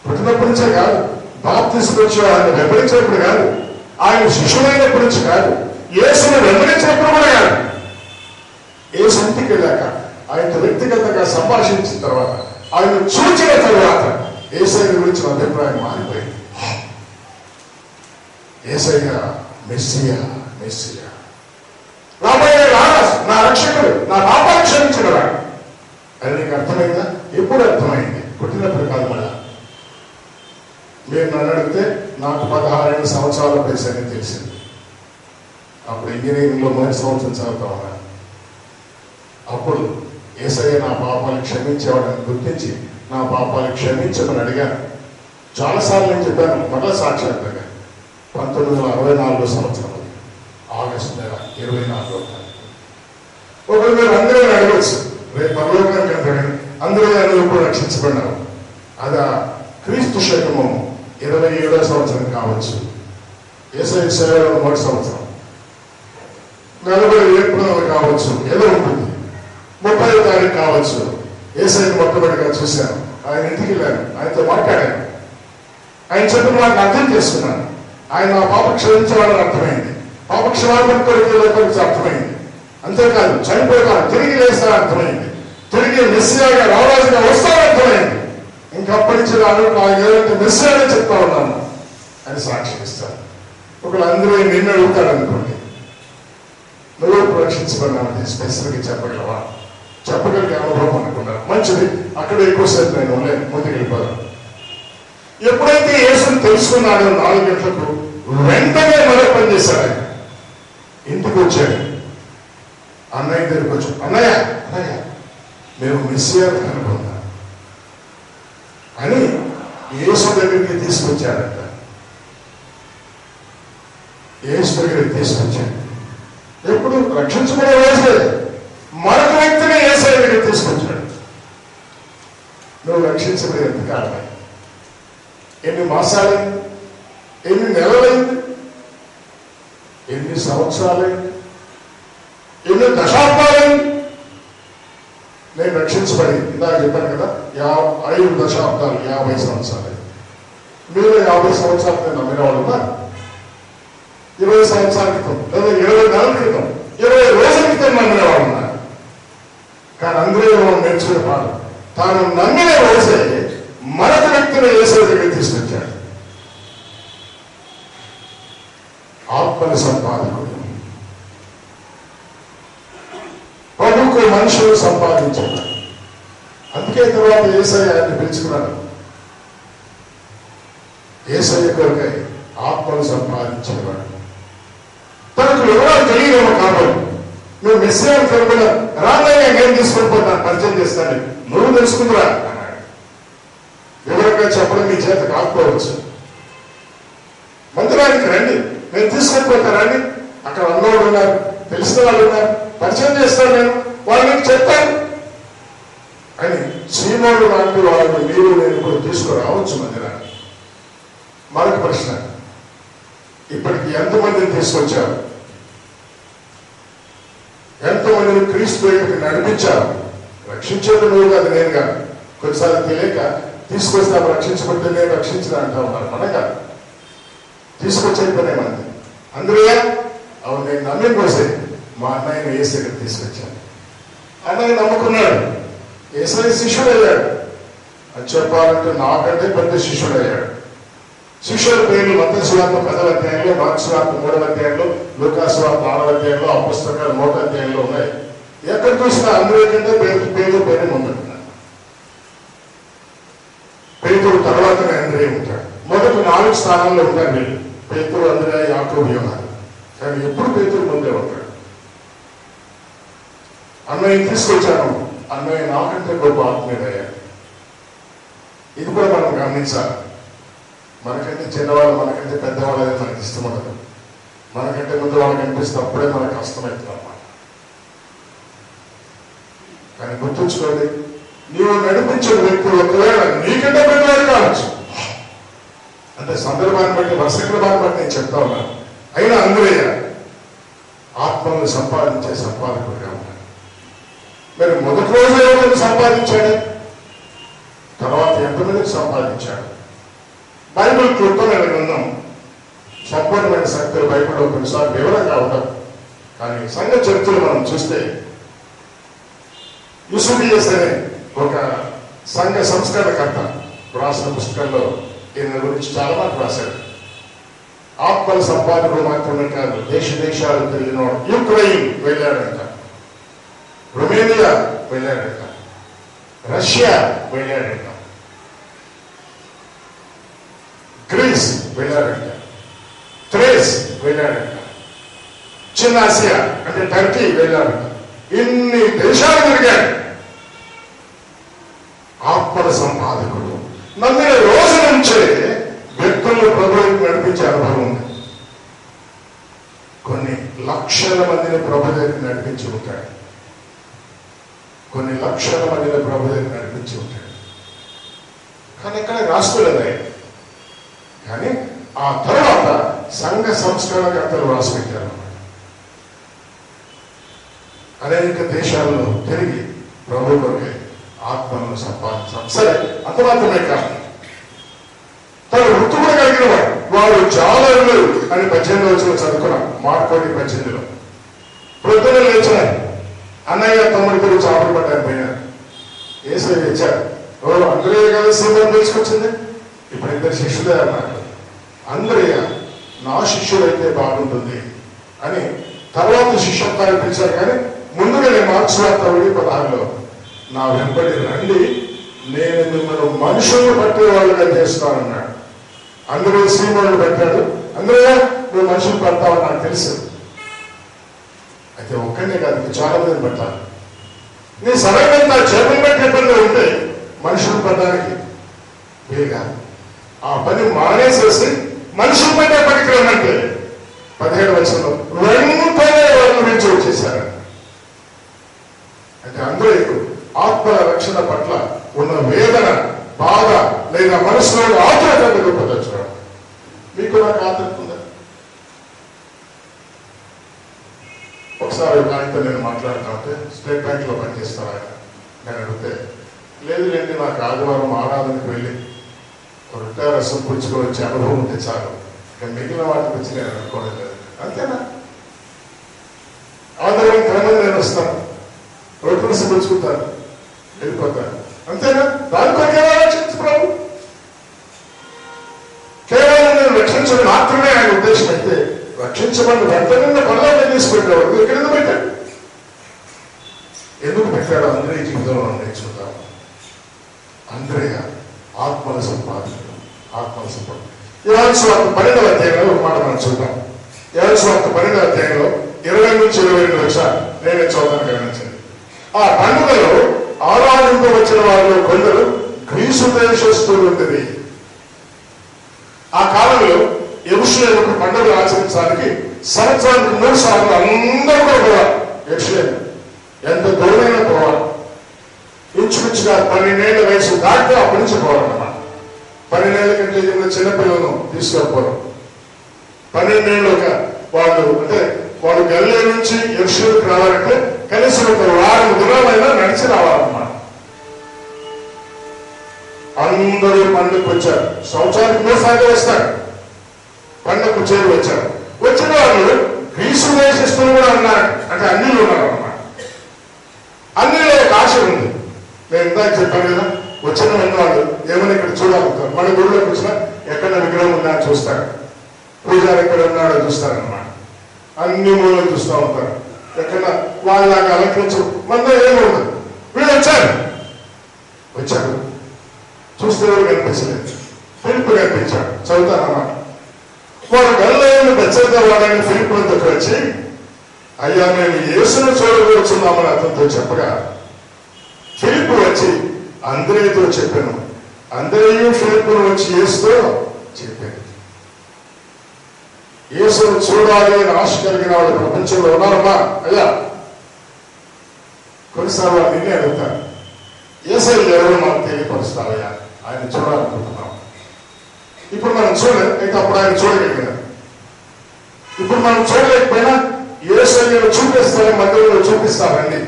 పుట్టినప్పటి నుంచే కాదు, బాప్తిస్మం వచ్చి ఆయన వెంబడించినప్పుడు కాదు, ఆయన శిశువైనప్పటి నుంచి కాదు, యేసును వెంబడించినప్పుడు కూడా కాదు, యేసు ఇంటికి వెళ్ళాక ఆయనతో వ్యక్తిగతంగా సంభాషించిన తర్వాత, ఆయన చూచిన తర్వాత యేసయ్య గురించి అభిప్రాయం మారిపోయింది. యేసయ్య మెస్సియా, మెస్సియా, రాబోయే రారాజు, నా రక్షకుడు, నా పాపాలు క్షమించిన వాడు అని నీకు అర్థమైందా? ఎప్పుడు అర్థమైంది? పుట్టినప్పుడు కాదు. మళ్ళా మీరు నన్ను అడిగితే నాకు 16 సంవత్సరాల వయసు అని తెలిసింది. అప్పుడు ఇంజనీరింగ్లో మొదటి సంవత్సరం చదువుతా ఉన్నాను. అప్పుడు యేసయ్య నా పాపాలు క్షమించేవాడని గుర్తించి నా పాపాలు క్షమించమని అడిగాను. చాలాసార్లు నేను చెప్పాను. మరలా సాక్షాత్గా 1964 సంవత్సరం ఆగస్టు నెల 24వ తారీఖు. ఒకరు మీరు అందరూ అడగవచ్చు, రేపు పరలోకానికి వెళ్తాడని అందరూ కూడా రక్షించబడినారు. అది క్రీస్తు శకము 27వ సంవత్సరం కావచ్చు, యేసయ్య సేవలో 3 సంవత్సరం, 40 ఏప్రిల్ కావచ్చు, ఏదో ఉంటుంది, 30వ తారీఖు కావచ్చు. యేసయ్యను మొట్టమొదటిగా చూశాను. ఆయన ఇంటికి వెళ్ళాను, ఆయనతో మాట్లాడాను. ఆయన చెప్పిన వాటిని అర్థం చేసుకున్నాను. ఆయన నా పాప క్షమించేవాడని అర్థమైంది. పాప క్షమాపణ కొరకు అర్థమైంది. అంతేకాదు చనిపోతాను, తిరిగి లేస్తాను అర్థమైంది. తిరిగి మెస్సియాగా, రారాజుగా వస్తాను అర్థమైంది. ఇంకప్పటి నుంచి ఏదంటే మెస్సియానే చెప్తా ఉన్నాను అని సాక్ష్యం ఇస్తాను. ఒకళ్ళు అందరూ నిన్ను అడుగుతాడు అనుకోండి, నువ్వు రక్షించబడినామని స్పెసిఫిక్గా చెప్పగలవా? చెప్పగలిగే అనుభవం అనుకున్నాను. మంచిది, అక్కడ ఎక్కువసేపు నేను ముందుకు వెళ్ళిపోదాను. ఎప్పుడైతే యేసుని తెలుసుకున్నాడో 4 గంటలకు వెంటనే మరో పని చేశాడు. ఆయన ఇంటికి వచ్చాడు. అన్నయ్య దగ్గరికి వచ్చాడు. అన్నయ్య, అన్నయ్య, మేము మెస్సియాను కనుగొన్నాం అని యేసు దగ్గరికి తీసుకొచ్చాడంట. యేసు దగ్గరికి తీసుకొచ్చాడు. ఎప్పుడు రక్షించుకునే రోజే మరొక వ్యక్తిని యేసు దగ్గరికి తీసుకొచ్చాడు. నువ్వు రక్షించబడి ఎంత కాలమే, ఎన్ని మాసాలైంది, ఎన్ని నెలలైంది, ఎన్ని సంవత్సరాలైంది, ఎన్ని దశాబ్దాలైంది నేను రక్షించబడి? ఇందాక చెప్పాను కదా, 5 దశాబ్దాలు, 50 సంవత్సరాలు. మీరు 50 సంవత్సరాలు నేను నమ్మిన వాళ్ళు ఉన్నారు. 20 సంవత్సరాల క్రితం, లేదా 20 నెలల క్రితం, 20 రోజుల క్రితం నమ్మిన వాళ్ళు ఉన్నారు. కానీ అందరూ నేర్చుకునే పాఠం, తాను నమ్మిన రోజే మరొక వ్యక్తిని యేసు దగ్గర తీసుకొచ్చాడు. ఆత్మల సంపాదకుడు, ప్రభుకు మనుషులు సంపాదించాడు. అందుకే తర్వాత యేసయ్య ఆయన్ని పిలుచుకున్నాడు. యేసయ్య కొరకై ఆత్మలు సంపాదించేవాడు. తనకు వివరాలు తెలియదేమో కాబట్టి నువ్వు మెస్సియాను కనుగొన్న రానయ్యా, నేను తీసుకొని పోతాను, పరిచయం చేస్తాను, నువ్వు తెలుసుకుందిరా అన్నాడు. వివరంగా చెప్పడం మీ చేత కాకపోవచ్చు. మందిరానికి రండి, నేను తీసుకొని పోతానండి, అక్కడ అన్నోళ్ళు ఉన్నారు, తెలిసిన వాళ్ళు ఉన్నారు, పరిచయం చేస్తాను, నేను వాళ్ళకి చెప్తాను అని సీమోడు లాంటి వాళ్ళు మీరు నేను కూడా తీసుకురావచ్చు మందిరాన్ని. మరొక ప్రశ్న, ఇప్పటికి ఎంతమందిని తీసుకొచ్చారు? ఎంతమందిని క్రీస్తు వైపుకి నడిపించారు? రక్షించేది నువ్వు కాదు, నేను కాదు. కొన్నిసార్లు తెలియక తీసుకొస్తే రక్షించబడితే నేను రక్షించిన అంటా ఉన్నారు. మన కాదు, తీసుకొచ్చే పనే మంది. అందులో అవును, నేను నమ్మిన కోసే మా అన్నయ్యని యేసు దగ్గర తీసుకొచ్చాను. అన్నయ్య నమ్ముకున్నాడు, యేసయ్య శిష్యుడు అయ్యాడు. అని చెప్పాలంటే నాకంటే పెద్ద శిష్యుడు అయ్యాడు. శిష్యుల పేర్లు మత్తయి సువార్త 10వ అధ్యాయంలో, మార్కు సువార్త 3వ అధ్యాయంలో, లూకా సువార్త 6వ అధ్యాయంలో, అపోస్తలుల 1వ అధ్యాయంలో ఉన్నాయి. ఎక్కడ చూసినా అందరూ కంటే పేరు ముందుంటున్నాడు. పేతురు తర్వాతనే అంద్రేయ ఉంటాడు. మొదటి 4 స్థానాల్లో ఉంటారు వీళ్ళు, పేతురు, అంద్రేయ, యాకోబు, యోహాను. కానీ ఎప్పుడు పేతురు ముందే ఉంటాడు. అన్నయ్య తీసుకొచ్చాను, అన్నయ్య నాకంటే గొప్ప ఆత్మీయుడయ్యాడు. ఇది కూడా మనం గమనించాలి. మనకంటే చిన్నవాళ్ళు, మనకంటే పెద్దవాళ్ళు అనేది మనకి ఇష్టం ఉండదు. మనకంటే ముందు వాళ్ళకి అనిపిస్తే అప్పుడే మనకు కష్టమవుతుంది అన్నమాట. కానీ గుర్తుంచుకోండి, నీవు నడిపించిన వ్యక్తి ఒకవేళ నీకంటే పెద్దవాడు కావచ్చు. అంటే సందర్భాన్ని బట్టి, వర్షక్రమాన్ని బట్టి నేను చెప్తా ఉన్నాను. అయినా అందరయ్య ఆత్మలను సంపాదించే సంపాదకుడిగా ఉన్నాడు. మరి మొదటి రోజు ఎవరిని సంపాదించాడు? తర్వాత ఎంతమందికి సంపాదించాడు? బైబిల్ క్లుప్తమైన గ్రంథం, సంపూర్ణమైన శక్తులు బైబిల్లో కొన్నిసార్లు వివరంగా ఉండదు. కానీ సంఘ చరిత్రలు మనం చూస్తే యూసుబియస్ అనే ఒక సంఘ సంస్కరణకర్త రాసిన పుస్తకంలో ఈయన గురించి చాలా మంది రాశాడు. ఆత్మల సంపాదకుడు మాత్రమే కాదు, దేశ దేశాలు తిరిగినవాడు. యుక్రెయిన్ వెళ్ళాడంట, రొమేనియా వెళ్ళాడంట, రష్యా వెళ్ళాడంట, గ్రీస్ వెళ్ళాడంట, థ్రేస్ వెళ్ళాడంట, చిన్న ఆసియా అంటే టర్కీ వెళ్ళాడంట. ఇన్ని దేశాలు తిరిగాడు. ఆత్మల సంపాదకుడు. నమ్మిన రోజు నుంచే వ్యక్తులను ప్రభువుకి నడిపించే అనుభవం ఉంది. కొన్ని లక్షల మందిని ప్రభు దగ్గరికి నడిపించి ఉంటాడు. కొన్ని లక్షల మందిని ప్రభు దగ్గరికి నడిపించి ఉంటాడు. కానీ ఇక్కడ రాసుకోలేదు. కానీ ఆ తర్వాత సంఘ సంస్కరణకర్తలు రాసిపెట్టారు. అనేక దేశాల్లో తిరిగి ప్రభు కొరకే ఆత్మలను సంపాదించాలి. సరే, అంత మాత్రమే కాదు, తన వృత్తి కూడా కలిగిన వాడు చాలా అని 18వ వచనం చదువుకున్నాం. మార్కోటి 18లో ప్రొద్దున లేచారు. అన్నయ్య తమ్ముడితో చేపలు పడ్డారు, పోయినారు. ఏసై తెచ్చారు. ఎవరు? అంద్రయ్య కదా సీమను తెలుసుకొచ్చింది. ఇప్పుడు 2 శిష్యులే అన్నారు. అంద్రయ్య నా శిష్యుడైతే బాగుంటుంది అని తర్వాత శిష్యత్వాన్ని పిలిచారు. కానీ ముందుగానే మార్క్స్ వార్త 16లో నా వెంబడి రండి, నేను మిమ్మల్ని మనుషులను పట్టే వాళ్ళుగా చేస్తానన్నాడు. అందరూ సీమోను పెట్టాడు. అందరూ నువ్వు మనుషులు పడతావని నాకు తెలుసు. అయితే ఒక్కనే కాదు, చాలా మందిని పట్టాలి. నీ సరైన చేపలు పెట్టే పనిలో ఉంటే మనుషులు పడడానికి వీలుగా ఆ పని మానేసేసి మనుషులు పట్టే పనికి రమ్మంటే 17వ వచనంలో వెంటనే వాళ్ళు నుంచి వచ్చేసారు. అంటే అందరూ ఆత్మల రక్షణ పట్ల ఉన్న వేదన, బాధ లేదా మనసులో ఆతురత రూపొందించడం. మీకు నాకు ఆతురత ఉందా? ఒకసారి ఆయనతో నేను మాట్లాడుతూ ఉంటే, స్టేట్ బ్యాంక్ లో పనిచేస్తాను ఆయన. నేను అడిగితే, లేదులేండి, నాకు ఆదివారం ఆరాధనకు వెళ్ళి రొట్టె రసం పుచ్చుకొని వచ్చే అనుభవం ఉంటే చాలు, ఇక మిగిలిన వాటి గురించి నేను అనుకోవడం లేదు. అంతేనా? ఆదివారం క్రమంగా నేను వస్తాను, రొట్టె రసం పుచ్చుకుంటాను, వెళ్ళిపోతాను. అంతేనా? దానికొకే రక్షించు ప్రభు. కేవలం నేను రక్షించడం మాత్రమే ఆయన ఉద్దేశం అయితే, రక్షించమని వెంటనే పనులు తీసుకెళ్ళేవాడు. ఇక్కడ ఎందుకు పెట్టాడు? ఎందుకు పెట్టాడు? అందరి జీవితంలో నేర్చుకుంటాము. అంద్రయ్య ఆత్మల సంపాదకుడు. ఆత్మల సంపాదకుడు. యోహాను సువార్త 12వ అధ్యాయంలో ఒక మాట మనం చూద్దాం. యోహాను సువార్త 12వ అధ్యాయంలో 20 నుంచి 22 వచ్చారు. నేనే చదువుతాను, గమనించండి. ఆ పండుగలో ఆరాధింపు వచ్చిన వారిలో కొందరు గ్రీసు దేశస్తులు ఉండేది. ఆ కాలంలో యెరూషలేముకు పండుగలు ఆచరించడానికి సంవత్సరానికి 3 సార్లు అందరూ కూడా పోవాలి. యెరూషలేము ఎంత దూరమైనా పోవాలి. ఇంచుమించుగా 12 ఏళ్ల వయసు దాటితే అప్పటి నుంచి పోవాలన్నమాట. 12 ఏళ్ల కంటే చిన్నపిల్లలను తీసుకెళ్ళిపోవడం. 12 ఏళ్ళు వాళ్ళు అంటే వాడు గలిలే నుంచి యెరూషలేముకు రావాలంటే కనీసం ఒక 6 దినాలైనా నడిచి రావాలన్నమాట. అందరూ పండుగకు వచ్చారు. సంవత్సరానికి 3 సార్లు వస్తారు. పండుగకు చేరి వచ్చారు. వచ్చిన వాళ్ళు గ్రీసు దేశస్తులు కూడా ఉన్నారు. అంటే అన్నిలు ఉన్నారు అన్నమాట. అన్నిలో ఒక ఆశ ఉంది. నేను ఇందాక చెప్పాను కదా, వచ్చిన వాళ్ళు ఏమైనా ఇక్కడ చూడాలనుకుంటారు. మన గుడిలోకి వచ్చినా ఎక్కడ విగ్రహం ఉందా చూస్తారు. పూజారి ఎక్కడ ఉన్నాడో చూస్తారన్నమాట. అన్ని మూలలు చూస్తూ ఉంటారు. ఎక్కడ వాళ్ళలాగా అలంకరించు మన ఏమి ఉండదు. వీళ్ళు వచ్చారు చూస్తే ఎవరు కనిపించలేదు. ఫిలిప్పు కనిపించాడు. చదువుతానన్నమాట. వాడు గలిలయను బెత్సయిదా వాడని ఫిలిప్పు దగ్గర వచ్చి, అయ్యా మేము యేసును చూడబోతున్నామని అతనితో చెప్పగా, ఫిలిప్పు వచ్చి అంద్రేయుతో చెప్పాను. అంద్రేయు ఫిలిప్పును వచ్చి యేసుతో చెప్పాను. యేసును చూడాలి అని ఆశ కలిగిన వాళ్ళు ప్రపంచంలో ఉన్నారమ్మా. అయ్యా కొన్నిసార్లు వాళ్ళు నిన్నే అడుగుతారు, యేసయ్య ఎవరు మాకు తెలియపరుస్తావయ్యా, ఆయన చూడాలనుకుంటున్నాం. ఇప్పుడు మనం చూడలేదు, అయితే అప్పుడు ఆయన చూడగలిగినారు. ఇప్పుడు మనం చూడలేకపోయినా యేసయ్యను చూపిస్తారని మందిరంలో చూపిస్తారండి.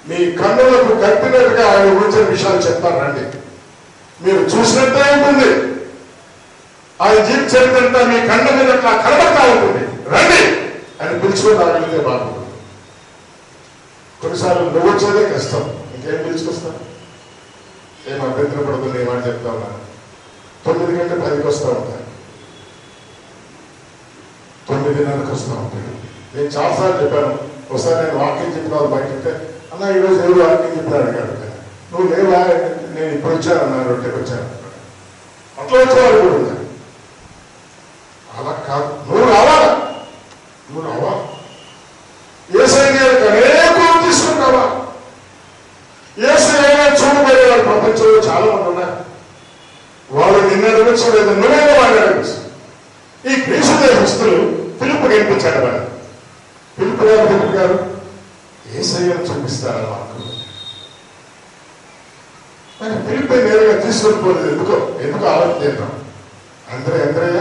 మీ కన్నులకు కట్టినట్టుగా ఆయన గురించిన విషయాలు చెప్తారండి. మీరు చూసినట్టే ఉంటుంది. ఆయన జీవిత చరిత్ర మీ కళ్ళ మీద కనబడతా ఉంటుంది. రండి అని పిలుచుకొని రాగలిగితే బాగుంటుంది. కొన్నిసార్లు నువ్వు వచ్చేదే కష్టం, ఇంకేం పిలుచుకొస్తాను? ఏం అభ్యంతరం పడుతుంది, ఏమాట చెప్తా ఉన్నాను. 9 గంటల 10కి వస్తూ ఉంటాను. 9:30కి వస్తూ ఉంటాడు. నేను చాలాసార్లు చెప్పాను. ఒకసారి నేను వాక్యం చెప్పిన బయట చెప్తే, అన్న ఈరోజు ఎవరు వాక్యం చెప్పినాడు అడిగాడు. నువ్వు లేవా, నేను ఇప్పుడు వచ్చాను అన్న, రొట్టెకి వచ్చాను. అట్లా వచ్చేవాళ్ళు కూడా ఉన్నారు. అలా కాదు, నువ్వు రావాలా, నువ్వు రావా. యేసయ్య అనేకం తీసుకుంటావా. యేసయ్య చూడబోయే వాడు ప్రపంచంలో చాలా మంది ఉన్నారు. వాళ్ళు నిన్న అడగచ్చు, నువ్వేమో వాడిని అడగచ్చు. ఈ గ్రీసు దేశస్తులు ఫిలిప్పు కనిపించాడు. వాడు ఫిలిప్పు గారు యేసయ్యను చూపిస్తారని మాకు. మరి ఫిలిప్పై నేరుగా తీసుకొని పోలేదు. ఎందుకు ఆలోచన చేద్దాం. అంద్రయ్య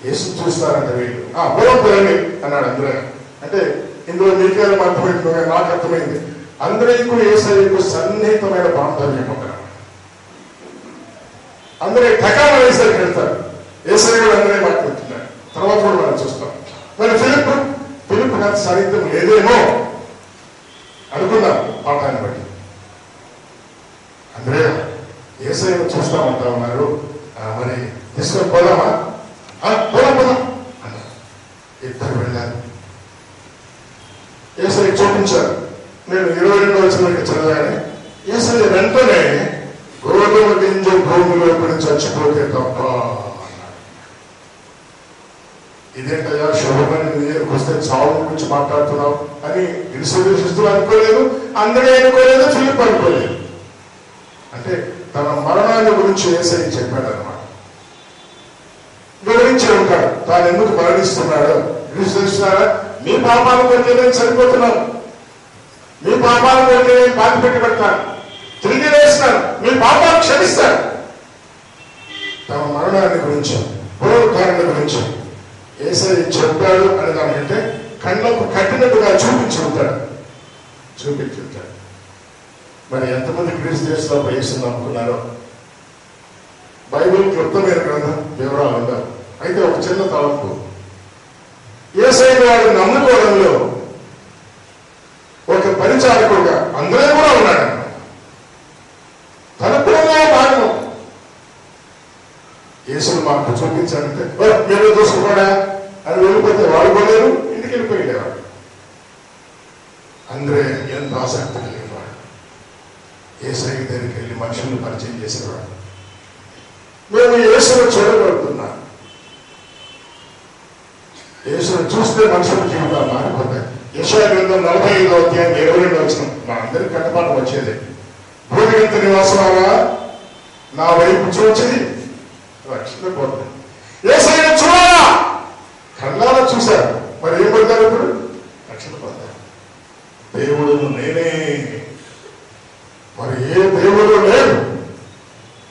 యేసు చూస్తారంట వీళ్ళు. పొలం పోయండి అన్నాడు అంద్రయ్య. అంటే ఇందులో మీకేమో అర్థమైంది, నాకు అర్థమైంది. అంద్రయ్యకు యేసయ్యకు సన్నిహితమైన బాంధవ్యం ఉంటారు. అందరూ ఠకాన వేసరికి వెళ్తారు. యేసయ్య కూడా అందరే మాట్లాడుతున్నారు. తర్వాత కూడా మనం చూస్తాం. మరి ఫిలిప్పు నాకు సాహిత్యం లేదేమో అనుకున్నాం పాఠాన్ని బట్టి. అంద్రయ్య యేసయ్యను చూస్తామంటా ఉన్నారు, మరి తీసుకొని పోదామా, పోదాం అన్నారు. ఇద్దరు వెళ్ళారు. యేసయ్య చూపించారు. నేను 22వ వచనానికి చదివాను. యేసయ్య వెంటనే గోధుమ గింజ భూమిలో పడి చచ్చిపోతే తప్ప అన్నాడు. ఇదేంటయ్యా శుభమని నీ దగ్గరకు వస్తే చావు గురించి మాట్లాడుతున్నావు అని గిరిశిస్తులు అనుకోలేదు, అందరే అనుకోలేదు, ఫిలిప్ అనుకోలేదు. అంటే తన మరణాన్ని గురించి యేసయ్య చెప్పాడు అన్నమాట. వివరించి ఉంటాడు తాను ఎందుకు మరణిస్తున్నాడో. గిరిశిస్తున్నారా, మీ పాపాలు కొరికే నేను చనిపోతున్నాను, మీ పాపాలు కొరికే నేను బాధ పెట్టి పెడతాను, తిరిగి వేస్తాను, మీ పాపాలు క్షమిస్తాను. తమ మరణాన్ని గురించి, పునరుద్ధారాన్ని గురించి యేసయ్య చెప్పాడు అని దానికంటే కళ్ళకు కట్టినట్టుగా చూపించుంటాడు. మరి ఎంతమంది క్రీస్తు దేశంలో యేసుని నమ్ముకున్నారో. బైబిల్ క్లుప్తమైన గ్రంథం, వివరాలు ఉండవు. అయితే ఒక చిన్న తలంపు, యేసయ్య వాడు నమ్ముకోవడంలో ఒక పరిచారకుడుగా అందరూ కూడా ఉన్నాడు. తన కూడా భాగం. యేసును మాకు చూపించాలంటే మీరు చూసుకోడా అని వెళ్ళిపోతే వాడు పోలేరు, ఇంటికి వెళ్ళిపోయేవాడు. అందరే ఎంత ఆసక్తి కలిగేవాడు. యేసయ్య దగ్గరికి వెళ్ళి మనుషులను పరిచయం చేసేవాడు. మేము యేసును చూడగలుగుతున్నాం. యేసును చూస్తే మనుషుల జీవితాలు మారిపోతాయి. యెషయా గ్రంథం 45వ అధ్యాయం 22వ వచనం మా అందరికి కట్టపాటు వచ్చేది. భూమిగంత నివాసమారా నా వైపు చూచి రక్షణ పొంది. యేసయ్యను చూడాలా, కళ్ళారా చూశారు. మరి ఏం పొందారు? ఇప్పుడు రక్షణ పొందారు. దేవుడును నేనే, మరి ఏ దేవుడు లేడు.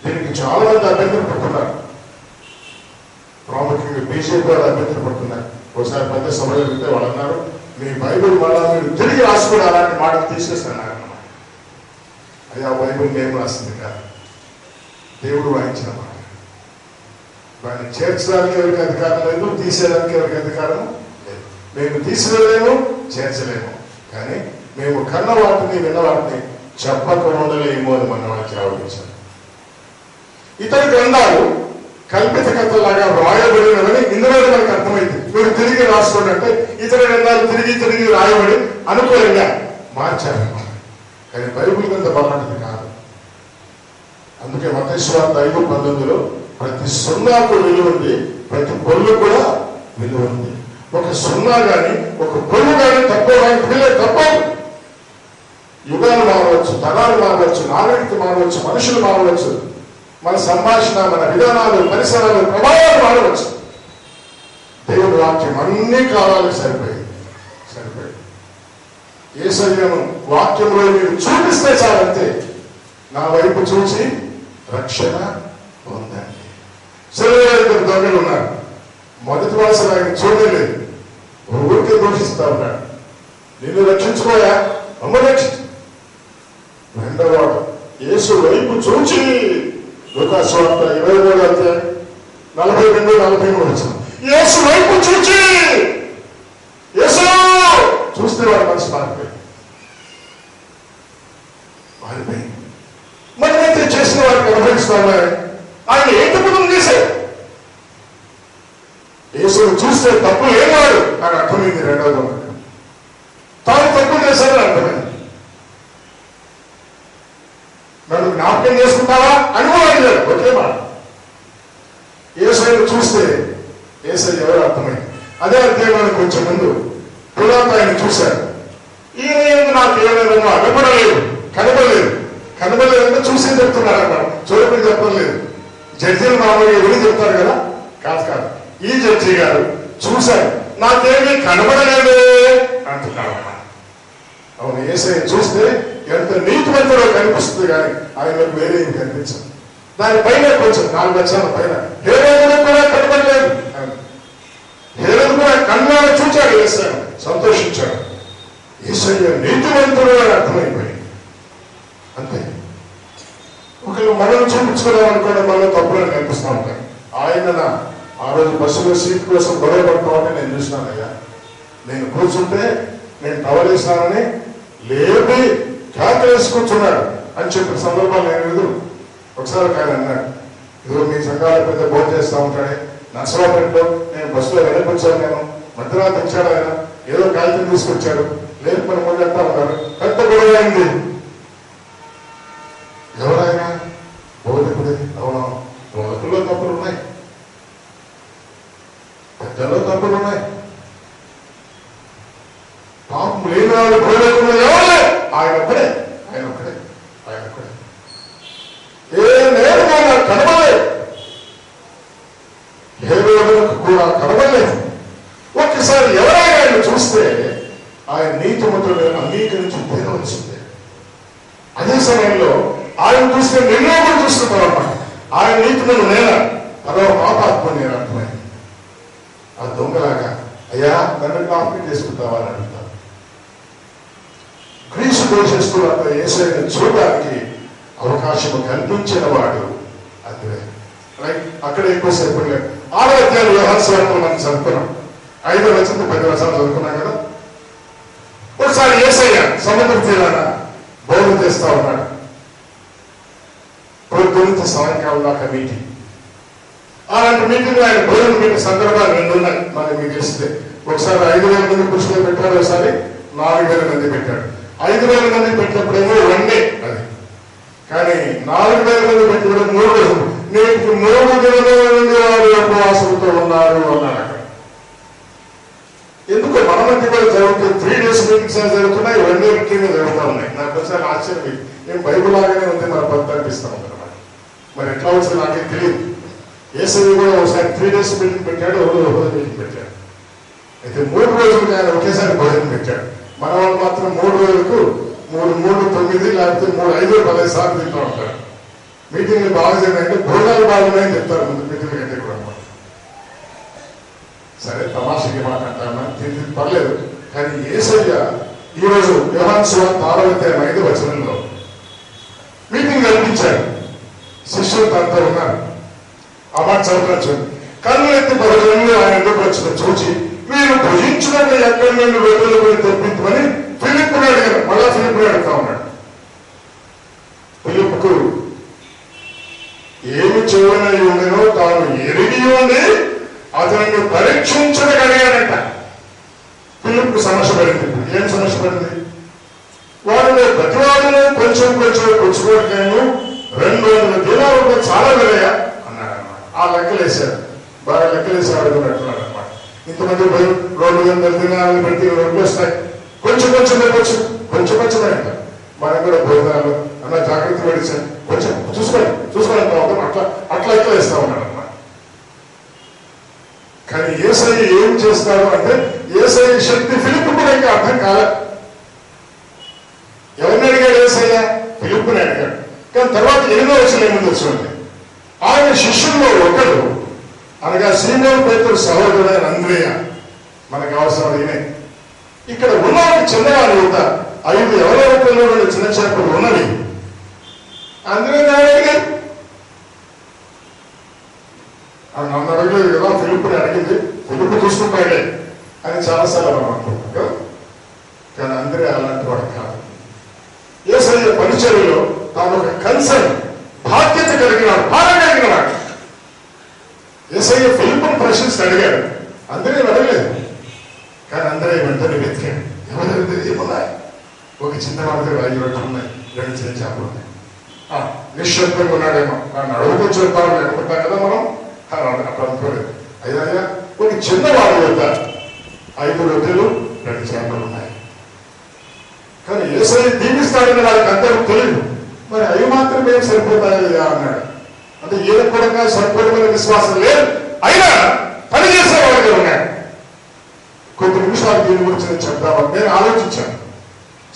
దీనికి చాలా మంది అభ్యంతరం పడుతున్నారు. ప్రాముఖ్యంగా బీజేపీ వాళ్ళు అభ్యంతరం పడుతున్నారు. ఒకసారి పెద్ద సభలో వెళ్తే వాళ్ళు అన్నారు, మీ బైబిల్ మళ్ళా మీరు తిరిగి రాసుకుని అలాంటి మాటలు తీసుకొస్తున్నారు అన్నమాట. అది ఆ బైబిల్ మేము రాసింది కాదు, దేవుడు వాయించిన మాట. దాన్ని చేర్చడానికి ఎవరికి అధికారం లేదు, తీసేయడానికి ఎవరికి అధికారం లేదు. మేము తీసివేయలేము, చేర్చలేము. కానీ మేము కన్న వాటిని విన్న వాటిని చెప్పక ఉండలేము అని మన వాళ్ళకి ఆలోచించారు. ఇతర గ్రంథాలు కల్పిత కథలాగా రాయబడినవని ఇందులో మనకు అర్థమైంది. మీరు తిరిగి రాసుకోండి అంటే ఇతర గ్రంథాలు తిరిగి రాయబడి అనుకూలంగా మార్చారు. కానీ బైబిల్ గ్రంథం అలాంటిది కాదు. అందుకే మత్తయి సువార్త 5:19లో ప్రతి సున్నాకు విలువ ఉంది, ప్రతి పొల్లు కూడా విలువ ఉంది. ఒక సున్నా కానీ ఒక పొల్లు కానీ తప్పడానికి వీలే తప్పదు. యుగాలు మారవచ్చు, తరాలు మారవచ్చు, నాగరికత మారవచ్చు, మనుషులు మారవచ్చు, మన సంభాషణ, మన విధానాలు, పరిసరాలు, ప్రభావాలు మారవచ్చు. దేవుడి వాక్యం అన్ని కాలాలకు సరిపోయింది. యేసయ్యను వాక్యంలో మీరు చూపిస్తే చాలంతే. నా వైపు చూసి రక్షణ పొందండి. సరే, 2 దొంగలు ఉన్నారు. మొదటి వాసన ఆయన చూడలేదు, ఊరికే దూషిస్తా ఉన్నాడు. నిన్ను రక్షించుకోయా, అమ్మ రక్షించు. రెండవవాడు యేసు వైపు చూచి, లూకాసు వార్త 23వ అధ్యాయం 42-43 వచనం, యేసు వైపు చూచి, యేసు చూస్తే వాడు మనసు మారిపోయి మనమైతే చేసిన వారికి అనుభవిస్తున్నాయి. ఆయన ఏ తప్పును చేశాడు? యేసు యేసును చూస్తే తప్పు లేనివాడు అని అర్థమైంది. రెండవ దొంగ తాను తప్పు చేశాడని అర్థమైంది. నన్ను జ్ఞాపకం చేసుకుంటావా అని కూడా అడిగాడు. ఒకే మాట. యేసయ్యను చూస్తే యేసయ్య ఎవరు అర్థమైంది. అదే అధ్యాయంలో కొంచెం ముందు పిలాతు ఆయన చూశాడు. ఈయన నాకు ఏమైనా అగపడలేదు, కనబడలేదంటే చూసే చెప్తున్నాడు అన్నమాట. చూడకుండా చెప్పలేదు. జడ్జీలు మామూలుగా ఎవరు చెప్తారు కదా, కాదు. ఈ జడ్జి గారు చూశారు, నాకేమీ కనబడలేదే అంటున్నాడు అన్నమాట. అవును, యేసయ్య చూస్తే ఎంత నీతిమంతుడో కనిపిస్తుంది కానీ ఆయనకు వేరే ఏం కనిపించదు. దానిపైన కొంచెం 4 లక్షల పైన హేరోదు కూడా కనబడలేదు. హేరోదు కూడా కన్నాడు, చూచాడు యేసయ్య, సంతోషించాడు. యేసయ్య నీతిమంతుడు అని అర్థమైపోయింది. అంతే. ఒకళ్ళు మనం చూపించుకున్నాం అనుకోండి, మనలో తప్పులను కనిపిస్తూ ఉంటాయి. ఆయన ఆ రోజు బస్సులో సీట్ కోసం గొడవ పడుకోవాలని నేను చూసినానయ్యా. నేను కూర్చుంటే నేను టవల్ వేసినానని లేపి క్యాకలేసి కూర్చున్నాడు అని చెప్పిన సందర్భాలు నేను ఎదురు. ఒకసారి ఆయన అన్నాడు, ఇదిగో మీ సంఘాల పెద్ద భోజనం చేస్తూ ఉంటాడే, నర్సరాపేటలో నేను బస్సులో వెనకొచ్చాను, నేను మధ్యరాత్రి వచ్చాడు ఆయన, ఏదో కాగితం తీసుకొచ్చాడు, లేపు మన ముందు అంటా ఉన్నారు. పెద్ద గొడవ అయింది. ఎవరైనా బోధకుడే. అవునా, బోధకుల్లో తప్పులు ఉన్నాయి, పెద్దల్లో తప్పులు ఉన్నాయి. పాపం లేని వాళ్ళు బోధకులు ఎవరే? ఆయన ఒక్కడే. ఏ నేరుగా నాకు కనబడలేదు, హేరోదుకు కూడా కనబడలేదు. ఒక్కసారి ఎవరైనా ఆయన చూస్తే ఆయన నీతిమంతులను అంగీకరించి తీరవలసిందే. అదే సమయంలో ఆయన చూస్తే నిన్ను కూడా చూస్తున్నావు అన్నమాట. ఆయన నీతిమంతుడు నేనా, అదో పాపాత్మ నేను అర్థమైంది. ఆ దొంగలాగా అయ్యా నన్ను జ్ఞాపకం చేసుకుంటావా అని అడుగుతాను. క్రీస్తు దోషిస్తున్నంత యేసయ్యను చూడడానికి అవకాశం కల్పించిన వాడు అదే. రైట్, అక్కడ ఎక్కువసేపు లేదు. 6వ అధ్యాయం యోహాను సువార్త మనం చదువుకున్నాం. 5వ వచనం 10వ వచనం చదువుకున్నాం కదా. ఒకసారి యేసయ్య సముద్ర తీరాన బోధ చేస్తా ఉన్నాడు. పొద్దున్న సాయంకాలం దాకా మీటింగ్. అలాంటి మీటింగ్ ఆయన భోజనం పెట్టిన సందర్భాలు 2 ఉన్నాయి. మనకి మీకు తెలిస్తే ఒకసారి 5,000 మంది పురుషులు పెట్టాడు, ఒకసారి 4,000 మంది పెట్టాడు. 5,000 మంది పెట్టినప్పుడేమో 1 డే అది, కానీ 4,000 మంది పెట్టినప్పుడు 3 రోజులు. నేటికి 3 దినాల నుండి వారు ఉపవాసంతో ఉన్నారు అన్నాడు అక్కడ. ఎందుకు మన మధ్య కూడా జరుగుతుంది. 3 days మీటింగ్స్ జరుగుతున్నాయి, 1 day మీటింగ్ జరుగుతూ ఉన్నాయి. నాకు ఒకసారి ఆశ్చర్యం, నేను బైబుల్ లాగానే ఉంది మన పద్ధతి అనిపిస్తాం అన్నమాట. మరి ఎట్లా వచ్చింది నాకేం తెలియదు. యేసయ్య కూడా ఒకసారి 3 days మీటింగ్ పెట్టాడు, ఒకరోజు మీటింగ్ పెట్టాడు. అయితే 3 రోజులకి ఆయన ఒకేసారి భోజనం పెట్టాడు. మన వాళ్ళు మాత్రం 3 రోజులకు 3, 9 లేకపోతే 3, 5, 15 సార్లు తింటూ ఉంటారు. మీటింగ్లు బాగా చేయాలంటే భోజనాలు బాగున్నాయని చెప్తారు ముందు మీటింగ్ కంటే కూడా. సరే, తమాషకి మాట అంటామా, తింది పర్లేదు. కానీ యేసయ్య ఈరోజు యోహాను సువార్త 6వ అధ్యాయం 5వ వచనంలో మీటింగ్ కల్పించాడు. శిష్యులు తనతో ఉన్నారు. ఆ మాట చదువుకోవచ్చు. కన్ను ఎత్తి భోజనంలో ఆయన ఎందుకు వచ్చిన చూచి మీరు భుజించినట్టు ఎక్కడి నుండి రొట్టెలు పోయి తెప్పించమని ఫిలిప్పుని అడిగారు. మళ్ళా ఫిలిప్పుని అడుగుతా ఉన్నాడు. ఫిలిప్పుకు ఏమి చేయనై ఉండేనో తాను ఎరిగి ఉండి అతనిని పరీక్షించడానికి అడిగాడంట. ఫిలిప్కు సమస్య పడింది. ఏం సమస్య పడింది? వారిని ప్రతివాదులు కొంచెం పుచ్చుకోవటాను 200 దినాలు చాలా వెళ్ళయా అన్నాడు అన్నమాట. ఆ లెక్కలేశారు, బాగా లెక్కలేసి అడుగుతున్నట్టున్నాడు అనమాట. ఇంతమంది 200 దినాలను పెట్టి రొట్టెలు వస్తాయి, కొంచెం అంట. మనం కూడా భోజనాలు అన్న జాగ్రత్త పడిచాను, కొంచెం చూసుకోవాలి అట్లా లెక్కలేస్తా ఉన్నాడు అన్నమాట. కానీ యేసయ్య ఏం చేస్తాడు అంటే, యేసయ్య శక్తి ఫిలిప్పు కూడా ఇంకా అర్థం కాలే. ఎవరిని అడిగాడు యేసయ్య? ఫిలిప్పుని అడిగాడు. కానీ తర్వాత 8వ వచనం ఏముంది చూడండి. ఆయన శిష్యుల్లో ఒకడు, అనగా సీమోను పేతురు సహోదరుడైన అంద్రేయ, మనకు అవసరం ఈయనే. ఇక్కడ ఉన్న చిన్నవాళ్ళు కూడా 5 ఎవరెవరిలో చిన్న చేపలు ఉన్నవి. అంద్రేయ అడిగాడు. నన్ను అడగలేదు కదా, ఫిలిప్పుని అడిగింది. ఫిలిప్పు చూసుకుంటాడే అని చాలాసార్లు మనం అనుకుంటాం కదా. కానీ అందరే అలాంటి వాడు కాదు. యేసయ్య పరిచర్యలో తాను ఒక కన్సర్న్, బాధ్యత కలిగినాడు, భారం కలిగినవాడు. యేసయ్య ఫిలిప్పుని ప్రశ్నిస్తూ అడిగాడు, అందరే అడగలేదు, కానీ అందరే వెంటనే వెతికాడు. ఎవరైతే ఏమున్నాయి? ఒక చిన్న వాడి దగ్గర 5 రొట్టెలు ఉన్నాయి, 2 చిన్న చేపలు ఉన్నాయి. నిశ్శబ్దంగా ఉన్నాడేమో, నన్ను అడుగుతూ చూద్దాం అనుకుంటాం కదా మనం. అప్పుడు అనుకోలేదు. అయ్యా ఒక చిన్నవాడి యొక్క 5 రొట్టెలు 2 చేపలు ఉన్నాయి. కానీ యేసయ్య దీవిస్తాడని వాళ్ళకి అందరూ తెలియదు. మరి అవి మాత్రం ఏం సరిపోతాయా అన్నాడు. అంటే ఏది కూడా సరిపోయిన విశ్వాసం లేదు, అయినా పని చేసేవాడిగా ఉన్నాడు. కొద్ది నిమిషాలు దీని గురించి నేను చెప్తామని నేను ఆలోచించాను.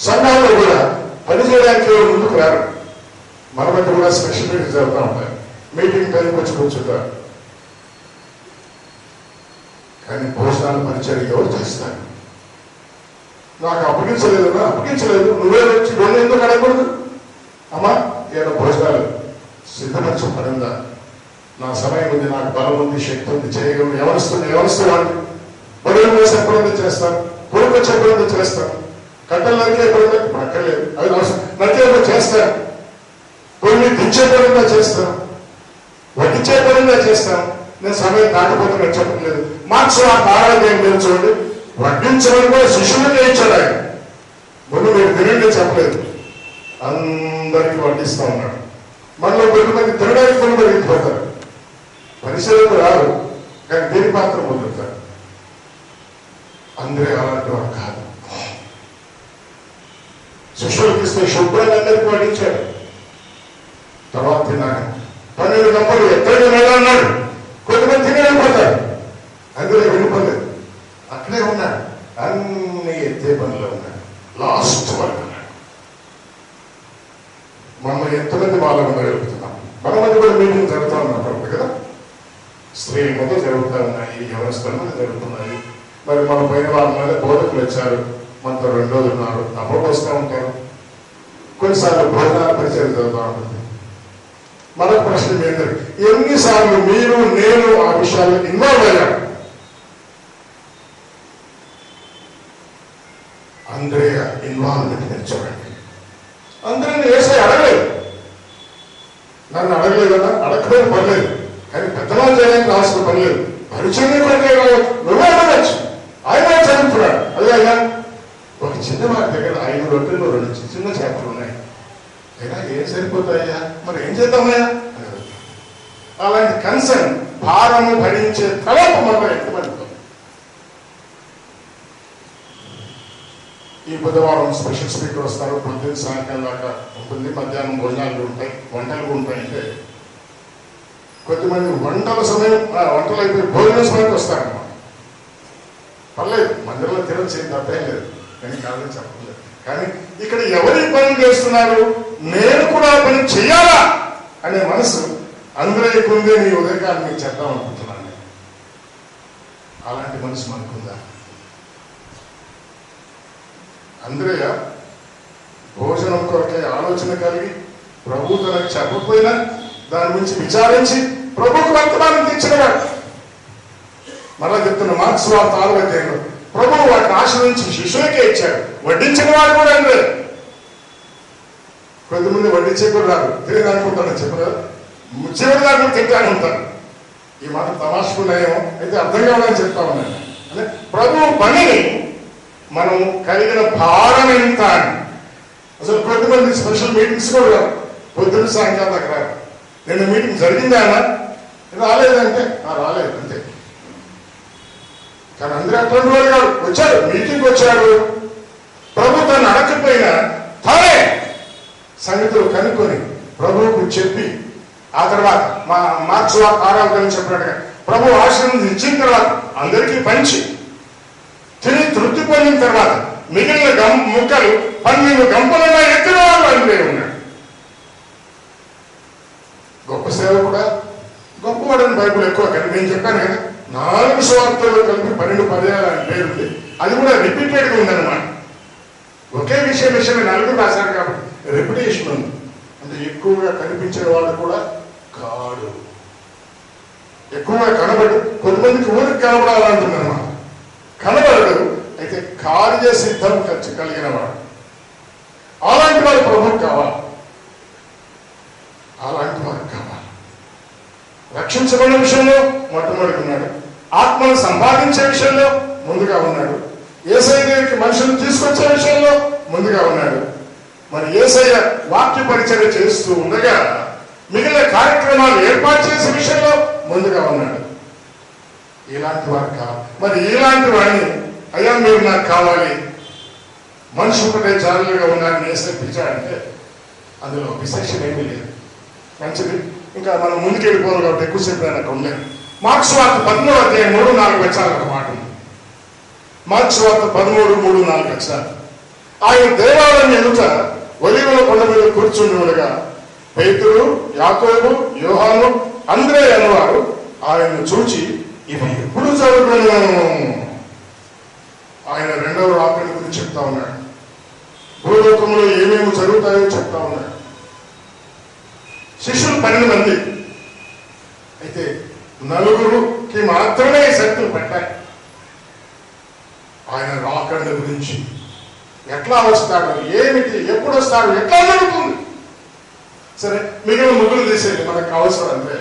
సంఘాల్లో కూడా పని చేయడానికి ముందుకు రారు. మన మధ్య కూడా స్పెషల్ మీటింగ్స్ జరుగుతూ ఉంటాయి. మీటింగ్ టైంకి వచ్చి కూర్చుంటారు. కానీ భోజనాలు పరిచయం ఎవరు చేస్తారు? నాకు అప్పగించలేదు, నువ్వే వచ్చి 2 ఎందుకు అడగకూడదు? అమ్మా ఏదో భోజనాలు సిద్ధపరచు పడిందా? నా సమయం ఉంది, నాకు బలం ఉంది, శక్తి ఉంది, చేయగలను. ఎవరిస్తున్నాడు బడులు వేసి ఎప్పుడైనా చేస్తాను, కొడుకు వచ్చి ఎప్పుడైనా చేస్తాను, కట్టలు నరికే ఎప్పుడైనా అక్కర్లేదు, అవి నరికే చేస్తాను, కొన్ని దించే పడిందా చేస్తాను, వడ్డించే పడిందా చేస్తాను. నేను సమయం దాటిపోతున్నా చెప్పట్లేదు. మార్క్స్ ఆ కారణం ఏం లేదు చూడండి. వడ్డించమని కూడా శిష్యులకే ఇచ్చాడు ఆయన. ముందు మీరు తినండి చెప్పలేదు, అందరికీ వడ్డిస్తూ ఉన్నాడు. మనలో కొంతమంది తినడానికి కొన్ని పెరిగిపోతారు, పరిశీలనకు రారు, కానీ దేని మాత్రం పొందుతారు. అందరూ అలాంటి వాడు కాదు. శిష్యులకి ఇస్తే శుభ్రంగా అందరికీ వడ్డించాడు. తర్వాత తిన్నాను 12 గంటలు ఎక్కడికి వెళ్ళాలన్నాడు. కొంతమంది తిని వెళ్ళిపోతారు, అందులో వెళ్ళిపోలేదు, అక్కడే ఉన్నాడు. అన్ని ఎత్తే పనిలో ఉన్నాడు, లాస్ట్ వరకు ఉన్నాడు. మమ్మల్ని ఎంతమంది వాళ్ళని వెళ్తున్నాం. మన మంది కూడా మీటింగ్ జరుగుతూ ఉన్నప్పుడు కదా, స్త్రీల మీద జరుగుతూ ఉన్నాయి, యవనస్తుల మీద జరుగుతున్నాయి. మరి మన పైన వాళ్ళ మీద బోధకులు వచ్చారు, మనతో 2 రోజులు ఉన్నారు, అప్పుడు వస్తూ ఉంటారు. కొన్నిసార్లు భోజనాల పరిచయం జరుగుతూ ఉంటుంది. మరొక ప్రశ్న ఏంటంటే, ఎన్నిసార్లు మీరు నేను ఆ విషయాల్లో ఇన్వాల్వ్ అయ్యాను? అంద్రేయ ఇన్వాల్వ్మెంట్ నేర్చుకోండి. అందరినీ వేసే అడగలేదు, నన్ను అడగలేదన్నా, అడగలేదు పర్లేదు, కానీ పెద్దవాళ్ళు చేయడానికి రావాల్సిన పని లేదు. పరిచయం పని నువ్వే అడగచ్చు, ఆయన చదువుతున్నాడు. అదే అయ్యా ఒక చిన్న వారి దగ్గర 5 రొట్టెలు 2 చిన్న చేపలు ఉన్నాయి, అయినా ఏం సరిపోతాయ్యా, మరి ఏం చేద్దామయ్యా? అలాంటి కన్సర్న్, భారము భరించే తలపు మనలో ఎంతమంది? ఈ బుధవారం స్పెషల్ స్పీకర్ వస్తారు, పొద్దున్న సాయంకాలం దాకా ఉంటుంది, మధ్యాహ్నం భోజనాలు ఉంటాయి, వంటలు ఉంటాయి. అంటే కొద్దిమంది వంటల సమయం, వంటలు అయిపోయి భోజనం సమయానికి వస్తారన్నమాట. పర్లేదు, మందిరంలో తినచ్చు, ఏం తప్పేం లేదు, నేను కాదని చెప్పలేదు. కానీ ఇక్కడ ఎవరి పని చేస్తున్నారు, నేను కూడా పని చెయ్యాలా అనే మనసు అందరికీ ఉంది. నీ ఉదయకాలం మీకు చెప్దాం అనుకుంటున్నాను. అలాంటి మనసు మనకుందా? అంద్రేయ భోజనం కొరకే ఆలోచన కలిగి ప్రభు తనకు చెప్పకపోయినా దాని గురించి విచారించి ప్రభుకు వర్తమానం తెచ్చినవాడు. మరలా చెప్తున్న మార్క్స్ వార్త 6వ అధ్యాయంలో ప్రభువు వాటిని ఆశ్రయించి శిష్యులకే ఇచ్చాడు. వడ్డించిన వాడు కూడా అందరే. కొద్దిమంది వడ్డించే కూడా రాదు, తినడానికి చెప్పరు, చివరి దాకా తింటానే ఉంటారు. ఈ మాట తమాషకున్నాయేమో, అయితే అర్థం కావాలని చెప్తా ఉన్నాను. అంటే ప్రభువు పనిని మనం కలిగిన భారం ఎంత అని. అసలు కొద్దిమంది స్పెషల్ మీటింగ్స్ కూడా రావు, పొద్దున్న సాయంకాలం దాకా రారు. నేను మీటింగ్ జరిగిందా అన్నా, రాలేదంటే రాలేదు అంతే. కానీ అందరూ అటువంటి వాళ్ళు కాదు, వచ్చాడు, మీటింగ్ వచ్చాడు, ప్రభు తను అడగకపోయినా తానే సంగతులు కనుక్కొని ప్రభువుకు చెప్పి, ఆ తర్వాత మా మార్క్స్ 6వ చెప్పినట్టుగా ప్రభు ఆశీర్వాదం ఇచ్చిన తర్వాత అందరికీ పంచి తిని తృప్తి పొందిన తర్వాత మిగిలిన ముక్కలు 12 గంపలుగా ఎత్తిన వాళ్ళు అందే ఉన్నాడు. గొప్ప సేవ కూడా గొప్పవాడని బైబుల్ ఎక్కువ, కానీ నేను చెప్పాను కదా 4 సువార్తలు కలిపి 12 పర్యాలు అని పేరుంది. అది కూడా రిపీటెడ్గా ఉందన్నమాట. ఒకే విషయం 4 రాశారు కాబట్టి రిపిటేషన్ ఉంది. అంటే ఎక్కువగా కనిపించే వాడు కూడా కాడు, ఎక్కువగా కనబడు. కొంతమందికి ఊరికి కనబడాలంటుందన్నమాట, కనబడడు, అయితే కార్య సిద్ధం ఖర్చు కలిగిన వాడు. అలాంటి వారు ప్రభువు కావాలి, అలాంటి వారు కావాలి. రక్షించబడిన విషయంలో మొట్టమొదటి ఉన్నాడు, ఆత్మను సంపాదించే విషయంలో ముందుగా ఉన్నాడు. యేసయ్య దగ్గరికి మనుషులు తీసుకొచ్చే విషయంలో ముందుగా ఉన్నాడు. మరి యేసయ్య వాక్య పరిచర్య చేస్తూ ఉండగా మిగిలిన కార్యక్రమాలు ఏర్పాటు చేసే విషయంలో ముందుగా ఉన్నాడు. ఇలాంటి వారు కావాలి. మరి ఇలాంటి వాడిని అయ్యా మీరు నాకు కావాలి, మనిషి ఒకటే జాగ్రత్తగా ఉన్నారని యేసయ్య పిలిచాడంటే అందులో విశేషం ఏమీ లేదు. మంచిది. ఇంకా మనం ముందుకు వెళ్ళిపోవాలి కాబట్టి ఎక్కువసేపు ఆయన అక్కడ ఉండలేదు. మార్క్స్ వార్త 13:3-4 ఒక మాట ఉంది. మార్క్స్ వార్త 13:3-4 ఆయన దేవాలయం ఎదుట ఒలీవల కొండ మీద కూర్చుని ఉండగా పేతురు, యాకోబు, యోహాను, అంద్రే అనేవారు ఆయన్ను చూచి ఇవి ఎప్పుడు జరుగును, ఆయన రెండవ రాకడ గురించి చెప్తా ఉన్నాడు. భూలోకంలో ఏమేమి జరుగుతాయో చెప్తా ఉన్నాడు. శిష్యులు 12 మంది అయితే 4కి మాత్రమే శక్తులు పెట్టాయి. ఆయన రాకడ గురించి ఎట్లా వస్తాడు, ఏమిటి, ఎప్పుడు వస్తాడు, ఎట్లా జరుగుతుంది. సరే, మిగిలిన ముగ్గురు తీసేది మనకు అవసరం అంటే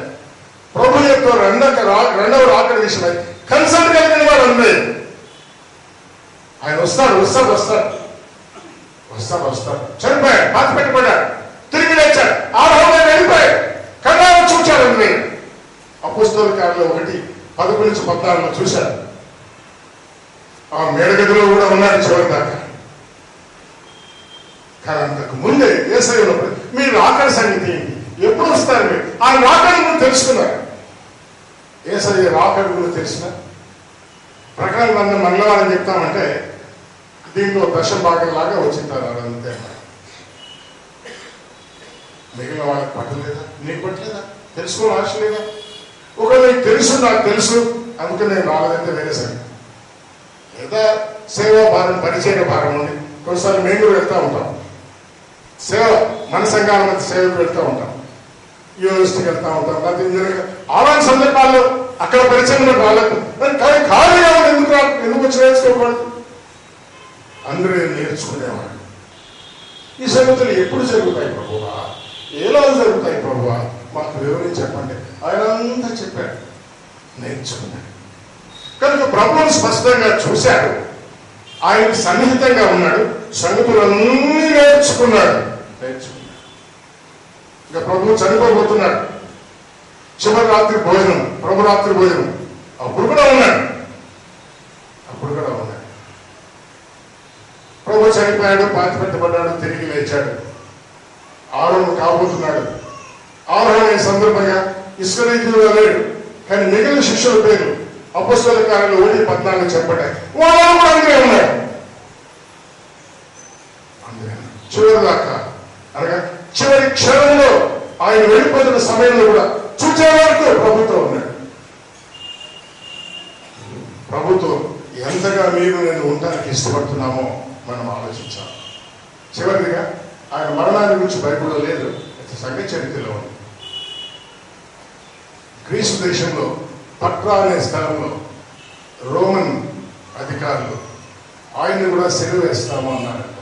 ప్రభు యొక్క రెండవ రాకడ విషయమై కన్సర్న్ కలిగిన వాడు అందే. ఆయన వస్తాడు వస్తాడు వస్తాడు వస్తాడు వస్తాడు చనిపోయాడు, పాతి పెట్టబడ్డాడు, తిరిగి లేచాడు, ఆరోగ్యం వెళ్ళిపోయాడు, కన్నాను చూచాడు. అందే అపోస్తలుల కార్యాలు 1:11-14 చూశారు. ఆ మేడగదిలో కూడా ఉన్నాడు చివరి దాకా. కానీ అంతకు ముందే యేసయ్య ఉన్నప్పుడు మీరు రాకడ సంగతి ఏంటి, ఎప్పుడు వస్తారు, మీరు ఆ రాకడ గురించి తెలుసుకున్నారు. యేసయ్య రాకడ గురించి తెలిసిన ప్రకటన గ్రంథం మంగళవారం చెప్తామంటే దీంట్లో దశభాగంలాగా వచ్చింటారు. అదంతే. మిగిలిన వాళ్ళకి పట్టలేదా, నీకు పట్టలేదా, తెలుసుకోవాలి ఆశ లేదా? ఒకవేళ నీకు తెలుసు, నాకు తెలుసు, అందుకే నేను రాలేదంటే వేరే సంగతి. లేదా సేవా భారం, పరిచయ భారం ఉంది. కొన్నిసార్లు మేము కూడా వెళ్తూ ఉంటాం. సేవ మన సంఘాల మధ్య సేవకు వెళ్తూ ఉంటాం, యూనివర్సిటీకి వెళ్తూ ఉంటాం, లేకపోతే ఇంజనీరింగ్ అలాంటి సందర్భాల్లో అక్కడ పరిచయం వాళ్ళకు కానీ ఖాళీగా ఎందుకు వచ్చి నేర్చుకోకూడదు? అందరూ నేర్చుకునేవాడు. ఈ సంగతులు ఎప్పుడు జరుగుతాయి ప్రభువా, ఎలా జరుగుతాయి ప్రభువా, మాకు వివరించి చెప్పండి. ఆయన అంతా చెప్పాడు, నేర్చుకున్నాడు. కనుక ప్రభువును స్పష్టంగా చూశాడు, ఆయనకు సన్నిహితంగా ఉన్నాడు, సంగతులన్నీ నేర్చుకున్నాడు. ఇంకా ప్రభు చనిపోబోతున్నాడు. చివరి రాత్రి భోజనం, ప్రభు రాత్రి భోజనం అప్పుడు కూడా ఉన్నాడు. ప్రభు చనిపోయాడు, పాతి పెట్టబడ్డాడు, తిరిగి లేచాడు, ఆరోహణ కాబోతున్నాడు. ఆరోహణ సందర్భంగా ఇస్కరియోతు లేడు, కానీ మిగిలిన శిష్యుల పేరు అపోస్తలుల కార్యాలు 1:14 చెప్పబడ్డాయి. వాళ్ళు కూడా అందుకే ఉన్నారు. చివరి దాకా అనగా చివరి క్షణంలో ఆయన వెళ్ళిపోతున్న సమయంలో కూడా చూచే వరకు ప్రభుత్వం ఉన్నాడు. ప్రభుత్వం ఎంతగా మీరు నేను ఉండడానికి ఇష్టపడుతున్నామో మనం ఆలోచించాలి. చివరిగా ఆయన మరణాన్ని గురించి బైబిల్లో లేదు, సంఘ చరిత్రలో ఉంది. గ్రీసు దేశంలో పట్రా అనే స్థలంలో రోమన్ అధికారులు ఆయన్ని కూడా సిలువ వేస్తాము అన్నారంట.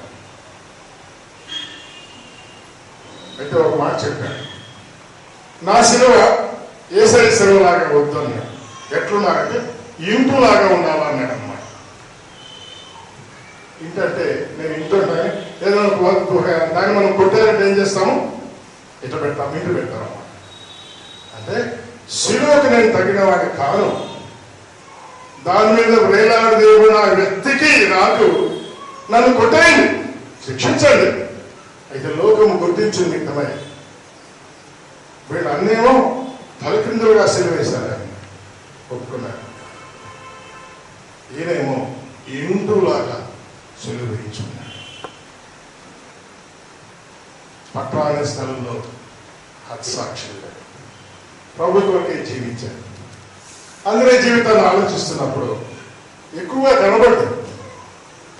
అయితే ఒక మాట చెప్పాడు, నా సిలువ యేసయ్య సిలువలాగా వద్దు అన్నాడు. ఎట్లున్నారంటే ఇంటులాగా ఉండాలన్నాడు అన్నమాట. ఇంటంటే నేను ఇంటుంటాను, ఏదైనా దాన్ని మనం కొట్టారంటే ఏం చేస్తాము, ఇట్లా పెడతాము, ఇంటి పెడతాం అన్నమాట. అంటే సిలువకు నేను తగిన వాడిని కాను, దాని మీద వేలాడు దేవుడు నా వ్యక్తికి నాకు నన్ను కొట్టేయండి, శిక్షించండి. అయితే లోకము గుర్తించింది నిమిత్తమై వీళ్ళు అన్నేమో తలకిందులుగా సిలువ వేశారు, ఒప్పుకున్నారు. ఈయనేమో ఇంటులాగా సిలువ వేయించుకున్నాడు. పట్రా అనే స్థలంలో హత్సాక్షులు ప్రభు కొరకే జీవించారు. అందరి జీవితాన్ని ఆలోచిస్తున్నప్పుడు ఎక్కువగా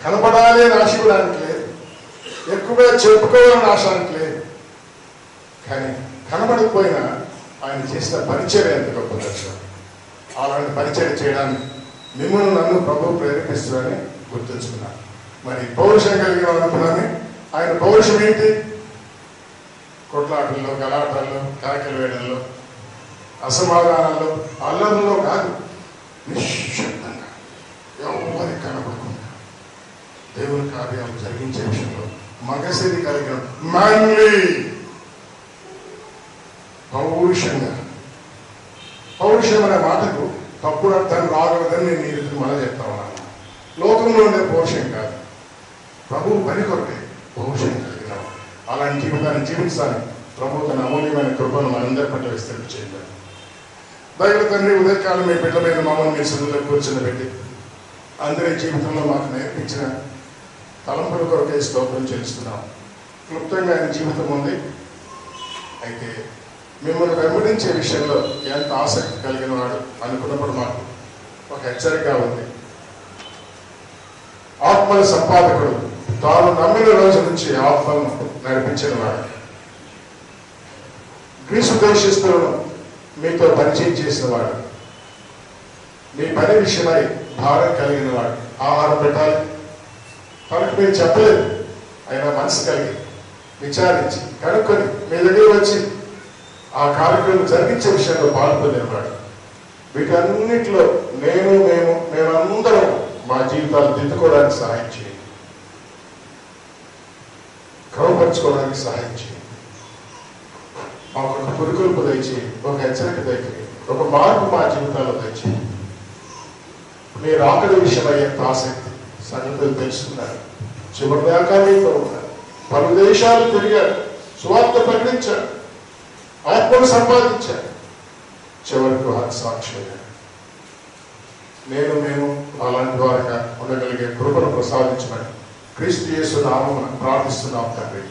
కనబడాలి అని ఆశించడానికి లేదు, ఎక్కువగా చెప్పుకోవాలని ఆశానికి లేదు. కానీ కనబడకపోయినా ఆయన చేసిన పరిచయం ఎంత గొప్ప దర్శనం. అలాంటి పరిచయం చేయడానికి మిమ్మల్ని నన్ను ప్రభు ప్రేరేపిస్తున్నారని గుర్తుంచుకున్నాను. మరి పౌరుషం కలిగిన అనుకున్నాను. ఆయన పౌరుషం ఏంటి? కొట్లాటల్లో, గలాటల్లో, కాకిల వేడల్లో, అసమాధానాల్లో, అల్లర్లలో కాదు, మగసిరి కలిగిన మ్యాన్లీ, పౌరుషంగా. పౌరుషం అనే మాటకు తప్పుడు అర్థాన్ని రాగలదని నేను ఈ రీతిని మనం చెప్తా ఉన్నాను. లోకంలో ఉండే పౌరుషం కాదు, ప్రభువు పని కొరకే పౌరుషం కలిగిన అలాంటి జీవితాన్ని జీవించాలని ప్రభు తన అమూల్యమైన కృపను మనందరి పట్ల విస్తరింప చేయాలి. దైవ తండ్రి, ఉదయకాలం మీ బిడ్డమైన మమ్మల్ని మీ సన్నిధిలో కూర్చొని పెట్టి అందరి జీవితంలో మాకు నేర్పించిన తలంపుల కొరకే స్తోత్రం చెల్లిస్తున్నాం. క్లుప్తంగా ఆయన జీవితం ఉంది, అయితే మిమ్మల్ని వెంబడించే విషయంలో ఎంత ఆసక్తి కలిగిన వాడు అనుకున్నప్పుడు మాకు ఒక హెచ్చరిక ఉంది. ఆత్మల సంపాదకుడు, తాను నమ్మిన రోజు నుంచి ఆత్మలను నడిపించిన వాడు, గ్రీసు దేశస్తులను మీతో పరిచయం చేసిన వాడు, మీ పని విషయమై భారం కలిగిన వాడు. ఆహారం పెట్టాలి, తనకు మీరు చెప్పలేదు, అయినా మనసు కలిగి విచారించి కనుక్కొని మీ దగ్గర వచ్చి ఆ కార్యక్రమం జరిగించే విషయంలో పాల్గొనేవాడు. వీటన్నిటిలో మేమందరం మా జీవితాలు దిద్దుకోవడానికి సహాయం చేయండి, క్రమపరచుకోవడానికి సహాయం చేయండి. మాకు ఒక పురుకొల్పు దయచేయండి, ఒక హెచ్చరిక దయచేయండి, ఒక మార్పు మా జీవితాల్లో దయచేయండి. మీరు ఆకలి విషయమై ఎంత ఆసక్తి సంగతులు తెలుసుకున్నారు, చివరి దాకా మీతో ఉన్నారు, పలు దేశాలు తిరిగారు, సువార్త ప్రకటించారు, ఆత్మను సంపాదించారు, చివరికి సాక్షిగా మేము అలాంటి వారిగా ఉండగలిగే కృపను ప్రసాదించమని క్రీస్తు యేసు నామమున ప్రార్థిస్తున్నాం తండ్రి.